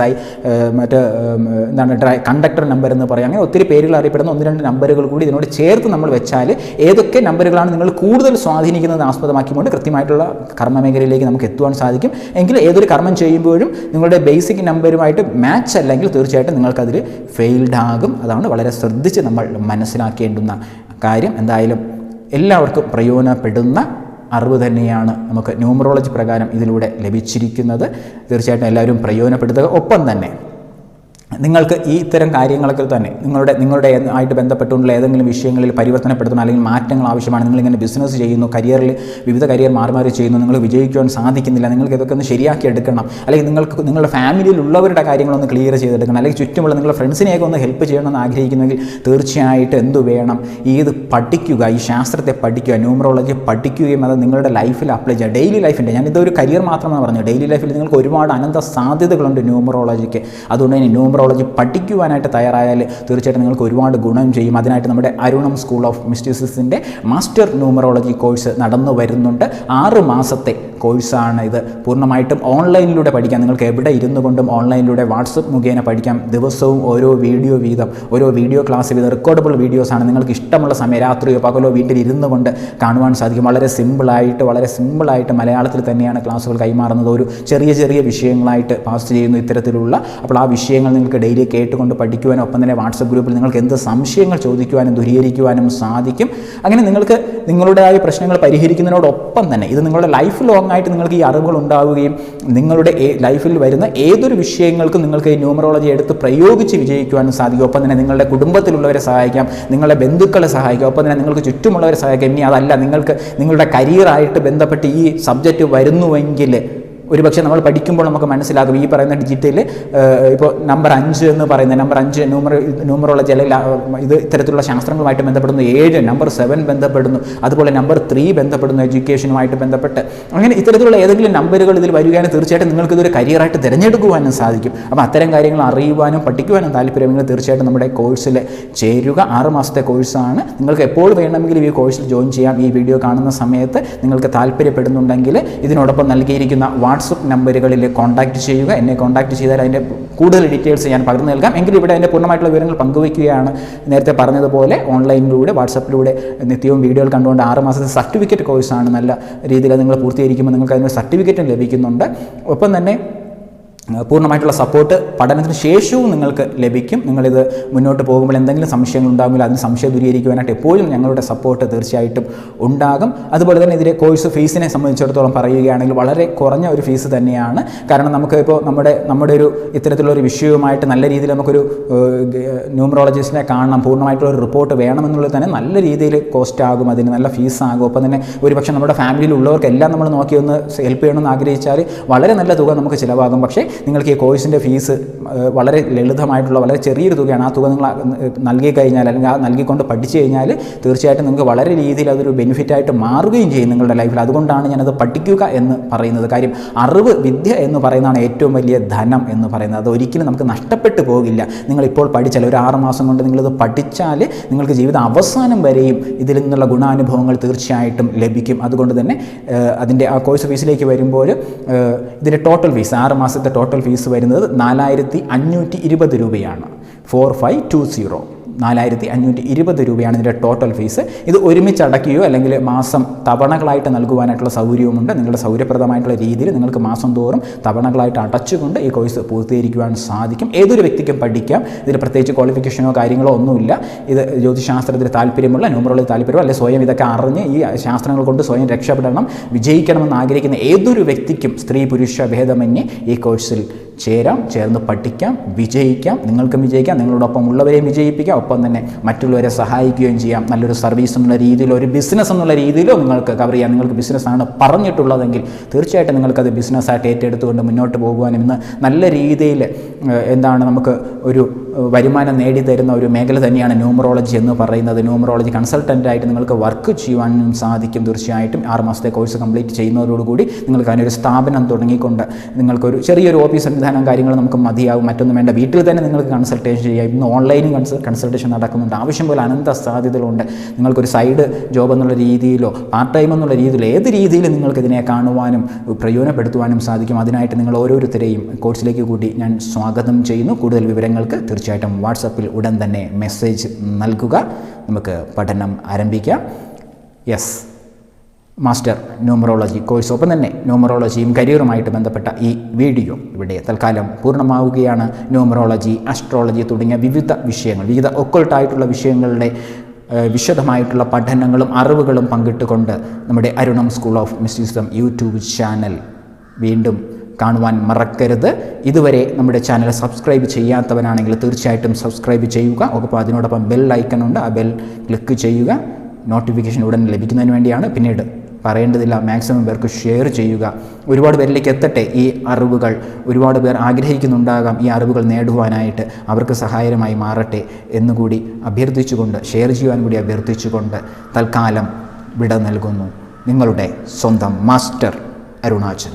കണ്ടക്ടർ നമ്പർ എന്ന് പറയാം. അങ്ങനെ ഒത്തിരി പേരുകൾ അറിയപ്പെടുന്ന 1-2 നമ്പറുകൾ കൂടി ഇതിനോട് ചേർത്ത് നമ്മൾ വെച്ചാൽ ഏതൊക്കെ നമ്പറുകളാണ് നിങ്ങൾ കൂടുതൽ സ്വാധീനിക്കുന്നത് ആസ്പദമാക്കിക്കൊണ്ട് കൃത്യമായിട്ടുള്ള കർമ്മമേഖലയിലേക്ക് നമുക്ക് എത്തുവാൻ സാധിക്കും. എങ്കിൽ ഏതൊരു കർമ്മം ചെയ്യുമ്പോഴും നിങ്ങളുടെ ബേസിക് നമ്പറുമായിട്ട് മാച്ച് അല്ലെങ്കിൽ തീർച്ചയായിട്ടും നിങ്ങൾക്കതിൽ ഫെയിൽഡ് ആകും. അതാണ് വളരെ ശ്രദ്ധിച്ച് നമ്മൾ മനസ്സിലാക്കേണ്ടുന്ന കാര്യം. എന്തായാലും എല്ലാവർക്കും പ്രയോജനപ്പെടുന്ന അറിവ് തന്നെയാണ് നമുക്ക് ന്യൂമറോളജി പ്രകാരം ഇതിലൂടെ ലഭിച്ചിരിക്കുന്നത്. തീർച്ചയായിട്ടും എല്ലാവരും പ്രയോജനപ്പെടുത്തുക. ഒപ്പം തന്നെ നിങ്ങൾക്ക് ഈ ഇത്തരം കാര്യങ്ങളൊക്കെ തന്നെ നിങ്ങളുടെ ആയിട്ട് ബന്ധപ്പെട്ടുള്ള ഏതെങ്കിലും വിഷയങ്ങളിൽ പരിവർത്തനപ്പെടുത്തണം, അല്ലെങ്കിൽ മാറ്റങ്ങൾ ആവശ്യമാണ്, നിങ്ങളിങ്ങനെ ബിസിനസ് ചെയ്യുന്നു, വിവിധ കരിയർ മാറി ചെയ്യുന്നു, നിങ്ങൾ വിജയിക്കുവാൻ സാധിക്കുന്നില്ല, നിങ്ങൾക്ക് ഇതൊക്കെ ഒന്ന് ശരിയാക്കി എടുക്കണം, അല്ലെങ്കിൽ നിങ്ങളുടെ ഫാമിലിയിലുള്ളവരുടെ കാര്യങ്ങളൊന്ന് ക്ലിയർ ചെയ്തെടുക്കണം, അല്ലെങ്കിൽ ചുറ്റുമുള്ള നിങ്ങളുടെ ഫ്രണ്ട്സിനെയൊക്കെ ഒന്ന് ഹെൽപ്പ് ചെയ്യണമെന്ന് ആഗ്രഹിക്കുന്നെങ്കിൽ തീർച്ചയായിട്ടും എന്തു വേണം, പഠിക്കുക, ഈ ശാസ്ത്രത്തെ പഠിക്കുക, ന്യൂമറോളജി പഠിക്കുകയും അത് നിങ്ങളുടെ ലൈഫിൽ അപ്ലൈ ചെയ്യുക. ഡെയിലി ലൈഫിൻ്റെ, ഞാനിതൊരു കരിയർ മാത്രമാണ് പറഞ്ഞത്, ഡെയിലി ലൈഫിൽ നിങ്ങൾക്ക് ഒരുപാട് അനന്ത സാധ്യതകളുണ്ട് ന്യൂമറോളജിക്ക്. അതുകൊണ്ട് തന്നെ ന്യൂമറോളജി പഠിക്കുവാനായിട്ട് തയ്യാറായാൽ തീർച്ചയായിട്ടും നിങ്ങൾക്ക് ഒരുപാട് ഗുണം ചെയ്യും. അതിനായിട്ട് നമ്മുടെ അരുണം സ്കൂൾ ഓഫ് മിസ്റ്റിസിസിൻ്റെ മാസ്റ്റർ ന്യൂമറോളജി കോഴ്സ് നടന്നു വരുന്നുണ്ട്. 6 മാസത്തെ കോഴ്സാണ് ഇത്. പൂർണ്ണമായിട്ടും ഓൺലൈനിലൂടെ പഠിക്കാം. നിങ്ങൾക്ക് എവിടെ ഇരുന്നു കൊണ്ടും ഓൺലൈനിലൂടെ വാട്സപ്പ് മുഖേന പഠിക്കാം. ദിവസവും ഓരോ വീഡിയോ ക്ലാസ് വീതം റെക്കോർഡബിൾ വീഡിയോസാണ്. നിങ്ങൾക്ക് ഇഷ്ടമുള്ള സമയം, രാത്രിയോ പകലോ വീട്ടിൽ ഇരുന്നു കൊണ്ട് കാണുവാൻ സാധിക്കും. വളരെ സിമ്പിളായിട്ട് മലയാളത്തിൽ തന്നെയാണ് ക്ലാസ്സുകൾ കൈമാറുന്നത്. ഒരു ചെറിയ വിഷയങ്ങളായിട്ട് പാസ് ചെയ്യുന്നു ഇത്തരത്തിലുള്ള. അപ്പോൾ ആ വിഷയങ്ങൾ നിങ്ങൾക്ക് ഡെയിലി കേട്ടുകൊണ്ട് പഠിക്കുവാനും, ഒപ്പം തന്നെ വാട്സപ്പ് ഗ്രൂപ്പിൽ നിങ്ങൾക്ക് എന്ത് സംശയങ്ങൾ ചോദിക്കുവാനും ദൂരീകരിക്കുവാനും സാധിക്കും. അങ്ങനെ നിങ്ങൾക്ക് നിങ്ങളുടേതായ പ്രശ്നങ്ങൾ പരിഹരിക്കുന്നതിനോടൊപ്പം തന്നെ ഇത് നിങ്ങളുടെ ലൈഫ് ലോങ് ആയിട്ട് നിങ്ങൾക്ക് ഈ അറിവുകൾ ഉണ്ടാവുകയും നിങ്ങളുടെ ലൈഫിൽ വരുന്ന ഏതൊരു വിഷയങ്ങൾക്കും നിങ്ങൾക്ക് ഈ ന്യൂമറോളജി എടുത്ത് പ്രയോഗിച്ച് വിജയിക്കുവാനും സാധിക്കും. ഒപ്പം തന്നെ നിങ്ങളുടെ കുടുംബത്തിലുള്ളവരെ സഹായിക്കാം, നിങ്ങളുടെ ബന്ധുക്കളെ സഹായിക്കാം, ഒപ്പം തന്നെ നിങ്ങൾക്ക് ചുറ്റുമുള്ളവരെ സഹായിക്കാം. ഇനി അതല്ല, നിങ്ങൾക്ക് നിങ്ങളുടെ കരിയറായിട്ട് ബന്ധപ്പെട്ട് ഈ സബ്ജക്റ്റ് വരുന്നുവെങ്കിൽ ഒരുപക്ഷെ നമ്മൾ പഠിക്കുമ്പോൾ നമുക്ക് മനസ്സിലാകും ഈ പറയുന്ന ഡിജിറ്റിൽ ഇപ്പോൾ നമ്പർ 5 എന്ന് പറയുന്ന നമ്പർ 5 ന്യൂമറോളജി അല്ലെങ്കിൽ ഇത് ഇത്തരത്തിലുള്ള ശാസ്ത്രങ്ങളുമായിട്ട് ബന്ധപ്പെടുന്നു, 7 നമ്പർ 7 ബന്ധപ്പെടുന്നു, അതുപോലെ നമ്പർ 3 ബന്ധപ്പെടുന്നു എഡ്യൂക്കേഷനുമായിട്ട് ബന്ധപ്പെട്ട്. അങ്ങനെ ഇത്തരത്തിലുള്ള ഏതെങ്കിലും നമ്പറുകൾ ഇതിൽ വരികയാണെങ്കിൽ തീർച്ചയായിട്ടും നിങ്ങൾക്ക് ഇതൊരു കരിയറായിട്ട് തിരഞ്ഞെടുക്കുവാനും സാധിക്കും. അപ്പോൾ അത്തരം കാര്യങ്ങൾ അറിയുവാനും പഠിക്കുവാനും താല്പര്യമെങ്കിൽ തീർച്ചയായിട്ടും നമ്മുടെ കോഴ്സിൽ ചേരുക. 6 മാസത്തെ കോഴ്സാണ്. നിങ്ങൾക്ക് എപ്പോൾ വേണമെങ്കിലും ഈ കോഴ്സിൽ ജോയിൻ ചെയ്യാം. ഈ വീഡിയോ കാണുന്ന സമയത്ത് നിങ്ങൾക്ക് താല്പര്യപ്പെടുന്നുണ്ടെങ്കിൽ ഇതിനോടൊപ്പം നൽകിയിരിക്കുന്ന വാട്സപ്പ് നമ്പറുകളിൽ കോൺടാക്റ്റ് ചെയ്യുക. എന്നെ കോൺടാക്റ്റ് ചെയ്താൽ അതിൻ്റെ കൂടുതൽ ഡീറ്റെയിൽസ് ഞാൻ പകർന്നു നൽകാം. എങ്കിലും ഇവിടെ അതിൻ്റെ പൂർണ്ണമായിട്ടുള്ള വിവരങ്ങൾ പങ്കുവയ്ക്കുകയാണ്. നേരത്തെ പറഞ്ഞതുപോലെ ഓൺലൈനിലൂടെ വാട്സപ്പിലൂടെ നിത്യവും വീഡിയോകൾ കണ്ടുകൊണ്ട് 6 മാസത്തെ സർട്ടിഫിക്കറ്റ് കോഴ്സാണ്. നല്ല രീതിയിൽ നിങ്ങൾ പൂർത്തീകരിക്കുമ്പോൾ നിങ്ങൾക്ക് അതിന് സർട്ടിഫിക്കറ്റും ലഭിക്കുന്നുണ്ട്. ഒപ്പം തന്നെ പൂർണ്ണമായിട്ടുള്ള സപ്പോർട്ട് പഠനത്തിന് ശേഷവും നിങ്ങൾക്ക് ലഭിക്കും. നിങ്ങളിത് മുന്നോട്ട് പോകുമ്പോൾ എന്തെങ്കിലും സംശയങ്ങൾ ഉണ്ടാകുമെങ്കിൽ അതിന് സംശയം ദൂരീകരിക്കുവാനായിട്ട് എപ്പോഴും ഞങ്ങളുടെ സപ്പോർട്ട് തീർച്ചയായിട്ടും ഉണ്ടാകും. അതുപോലെ തന്നെ ഇതിലെ കോഴ്സ് ഫീസിനെ സംബന്ധിച്ചിടത്തോളം പറയുകയാണെങ്കിൽ വളരെ കുറഞ്ഞ ഒരു ഫീസ് തന്നെയാണ്. കാരണം നമുക്ക് ഇപ്പോൾ നമ്മുടെ ഒരു ഇത്തരത്തിലുള്ളൊരു വിഷയവുമായിട്ട് നല്ല രീതിയിൽ നമുക്കൊരു ന്യൂമറോളജിസ്റ്റിനെ കാണണം, പൂർണ്ണമായിട്ടുള്ള ഒരു റിപ്പോർട്ട് വേണമെന്നുള്ളത് തന്നെ നല്ല രീതിയിൽ കോസ്റ്റ് ആകും, അതിന് നല്ല ഫീസാകും. ഒപ്പം തന്നെ ഒരുപക്ഷെ നമ്മുടെ ഫാമിലിയിലുള്ളവർക്കെല്ലാം നമ്മൾ നോക്കി ഒന്ന് ഹെൽപ്പ് ചെയ്യണമെന്ന് ആഗ്രഹിച്ചാൽ വളരെ നല്ല തുക നമുക്ക് ചിലവാകും. പക്ഷേ നിങ്ങൾക്ക് ഈ കോഴ്സിൻ്റെ ഫീസ് വളരെ ലളിതമായിട്ടുള്ള വളരെ ചെറിയൊരു തുകയാണ്. ആ തുക നിങ്ങൾ നൽകി കഴിഞ്ഞാൽ അല്ലെങ്കിൽ ആ നൽകിക്കൊണ്ട് പഠിച്ചു കഴിഞ്ഞാൽ തീർച്ചയായിട്ടും നിങ്ങൾക്ക് വളരെ രീതിയിൽ അതൊരു ബെനിഫിറ്റായിട്ട് മാറുകയും ചെയ്യും നിങ്ങളുടെ ലൈഫിൽ. അതുകൊണ്ടാണ് ഞാനത് പഠിക്കുക എന്ന് പറയുന്നത്. കാര്യം അറിവ്, വിദ്യ എന്ന് പറയുന്നതാണ് ഏറ്റവും വലിയ ധനം എന്ന് പറയുന്നത്. അത് ഒരിക്കലും നമുക്ക് നഷ്ടപ്പെട്ടു പോകില്ല. നിങ്ങളിപ്പോൾ പഠിച്ചാൽ ഒരു 6 മാസം കൊണ്ട് നിങ്ങളിത് പഠിച്ചാൽ നിങ്ങൾക്ക് ജീവിത അവസാനം വരെയും ഇതിൽ നിന്നുള്ള ഗുണാനുഭവങ്ങൾ തീർച്ചയായിട്ടും ലഭിക്കും. അതുകൊണ്ട് തന്നെ അതിൻ്റെ ആ കോഴ്സ് ഫീസിലേക്ക് വരുമ്പോൾ ഇതിൻ്റെ ടോട്ടൽ ഫീസ് 6 മാസത്തെ ടോട്ടൽ ഫീസ് വരുന്നത് 4520 രൂപയാണ്. 4520 4520 രൂപയാണ് ഇതിൻ്റെ ടോട്ടൽ ഫീസ്. ഇത് ഒരുമിച്ച് അടയ്ക്കുകയോ അല്ലെങ്കിൽ മാസം തവണകളായിട്ട് നൽകുവാനായിട്ടുള്ള സൗകര്യവുമുണ്ട്. നിങ്ങളുടെ സൗകര്യപ്രദമായിട്ടുള്ള രീതിയിൽ നിങ്ങൾക്ക് മാസം തോറും തവണകളായിട്ട് അടച്ചുകൊണ്ട് ഈ കോഴ്സ് പൂർത്തീകരിക്കുവാൻ സാധിക്കും. ഏതൊരു വ്യക്തിക്കും പഠിക്കാം. ഇതിൽ പ്രത്യേകിച്ച് ക്വാളിഫിക്കേഷനോ കാര്യങ്ങളോ ഒന്നുമില്ല. ഇത് ജ്യോതിശാസ്ത്രത്തിൽ താല്പര്യമുള്ള, ന്യൂമറോളജി താല്പര്യമുള്ള, അല്ലെങ്കിൽ സ്വയം ഇതൊക്കെ അറിഞ്ഞ് ഈ ശാസ്ത്രങ്ങൾ കൊണ്ട് സ്വയം രക്ഷപ്പെടണം, വിജയിക്കണമെന്ന് ആഗ്രഹിക്കുന്ന ഏതൊരു വ്യക്തിക്കും സ്ത്രീ പുരുഷ ഭേദമന്യേ ഈ കോഴ്സിൽ ചേർന്ന് പഠിക്കാം, വിജയിക്കാം. നിങ്ങൾക്കും വിജയിക്കാം, നിങ്ങളോടൊപ്പം ഉള്ളവരെയും വിജയിപ്പിക്കാം. ഒപ്പം തന്നെ മറ്റുള്ളവരെ സഹായിക്കുകയും ചെയ്യാം. നല്ലൊരു സർവീസ് എന്നുള്ള രീതിയിലോ ഒരു ബിസിനസ് എന്നുള്ള രീതിയിലോ നിങ്ങൾക്ക് കവർ ചെയ്യാം. നിങ്ങൾക്ക് ബിസിനസ്സാണ് പറഞ്ഞിട്ടുള്ളതെങ്കിൽ തീർച്ചയായിട്ടും നിങ്ങൾക്കത് ബിസിനസ്സായിട്ട് ഏറ്റെടുത്തുകൊണ്ട് മുന്നോട്ട് പോകുവാനും ഇന്ന് നല്ല രീതിയിൽ നമുക്ക് ഒരു വരുമാനം നേടിത്തരുന്ന ഒരു മേഖല തന്നെയാണ് ന്യൂമറോളജി എന്ന് പറയുന്നത്. ന്യൂമറോളജി കൺസൾട്ടൻ്റായിട്ട് നിങ്ങൾക്ക് വർക്ക് ചെയ്യുവാനും സാധിക്കും. തീർച്ചയായിട്ടും 6 മാസത്തെ കോഴ്സ് കംപ്ലീറ്റ് ചെയ്യുന്നതോടുകൂടി നിങ്ങൾക്ക് അതിനൊരു സ്ഥാപനം തുടങ്ങിക്കൊണ്ട് നിങ്ങൾക്കൊരു ചെറിയൊരു ഓഫീസ് സംവിധാനം കാര്യങ്ങൾ നമുക്ക് മതിയാകും. മറ്റൊന്നും വേണ്ട. വീട്ടിൽ തന്നെ നിങ്ങൾക്ക് കൺസൾട്ടേഷൻ ചെയ്യാം. ഇന്ന് ഓൺലൈനിൽ കൺസൾട്ടേഷൻ നടക്കുന്നുണ്ട്. ആവശ്യം പോലെ അനന്ത സാധ്യതകളുണ്ട്. നിങ്ങൾക്കൊരു സൈഡ് ജോബ് എന്നുള്ള രീതിയിലോ പാർട്ട് ടൈം എന്നുള്ള രീതിയിലോ ഏത് രീതിയിൽ നിങ്ങൾക്ക് ഇതിനെ കാണുവാനും പ്രയോജനപ്പെടുത്തുവാനും സാധിക്കും. അതിനായിട്ട് നിങ്ങൾ ഓരോരുത്തരെയും കോഴ്സിലേക്ക് കൂടി ഞാൻ സ്വാഗതം ചെയ്യുന്നു. കൂടുതൽ വിവരങ്ങൾക്ക് തീർച്ചയായിട്ടും വാട്സപ്പിൽ ഉടൻ തന്നെ മെസ്സേജ് നൽകുക. നമുക്ക് പഠനം ആരംഭിക്കാം. യെസ്, മാസ്റ്റർ ന്യൂമറോളജി കോഴ്സ്, ഒപ്പം തന്നെ ന്യൂമറോളജിയും കരിയറുമായിട്ട് ബന്ധപ്പെട്ട ഈ വീഡിയോ ഇവിടെ തൽക്കാലം പൂർണ്ണമാവുകയാണ്. ന്യൂമറോളജി, അസ്ട്രോളജി തുടങ്ങിയ വിവിധ വിഷയങ്ങൾ, വിവിധ ഒക്കൾട്ടായിട്ടുള്ള വിഷയങ്ങളുടെ വിശദമായിട്ടുള്ള പഠനങ്ങളും അറിവുകളും പങ്കിട്ടുകൊണ്ട് നമ്മുടെ Arunam school of mysticism YouTube channel വീണ്ടും കാണുവാൻ മറക്കരുത്. ഇതുവരെ നമ്മുടെ ചാനൽ സബ്സ്ക്രൈബ് ചെയ്യാത്തവനാണെങ്കിൽ തീർച്ചയായിട്ടും സബ്സ്ക്രൈബ് ചെയ്യുക. ഒപ്പം അതിനോടൊപ്പം ബെൽ ഐക്കൺ ഉണ്ട്, ആ ബെൽ ക്ലിക്ക് ചെയ്യുക. നോട്ടിഫിക്കേഷൻ ഉടൻ ലഭിക്കുന്നതിന് വേണ്ടിയാണ്. പിന്നീട് പറയേണ്ടതില്ല, മാക്സിമം പേർക്ക് ഷെയർ ചെയ്യുക. ഒരുപാട് പേരിലേക്ക് എത്തട്ടെ ഈ അറിവുകൾ. ഒരുപാട് പേർ ആഗ്രഹിക്കുന്നുണ്ടാകാം ഈ അറിവുകൾ നേടുവാനായിട്ട്. അവർക്ക് സഹായകരമായി മാറട്ടെ എന്നുകൂടി അഭ്യർത്ഥിച്ചുകൊണ്ട്, ഷെയർ ചെയ്യുവാൻ കൂടി അഭ്യർത്ഥിച്ചുകൊണ്ട് തൽക്കാലം വിട നൽകുന്നു. നിങ്ങളുടെ സ്വന്തം മാസ്റ്റർ അരുണാചൽ.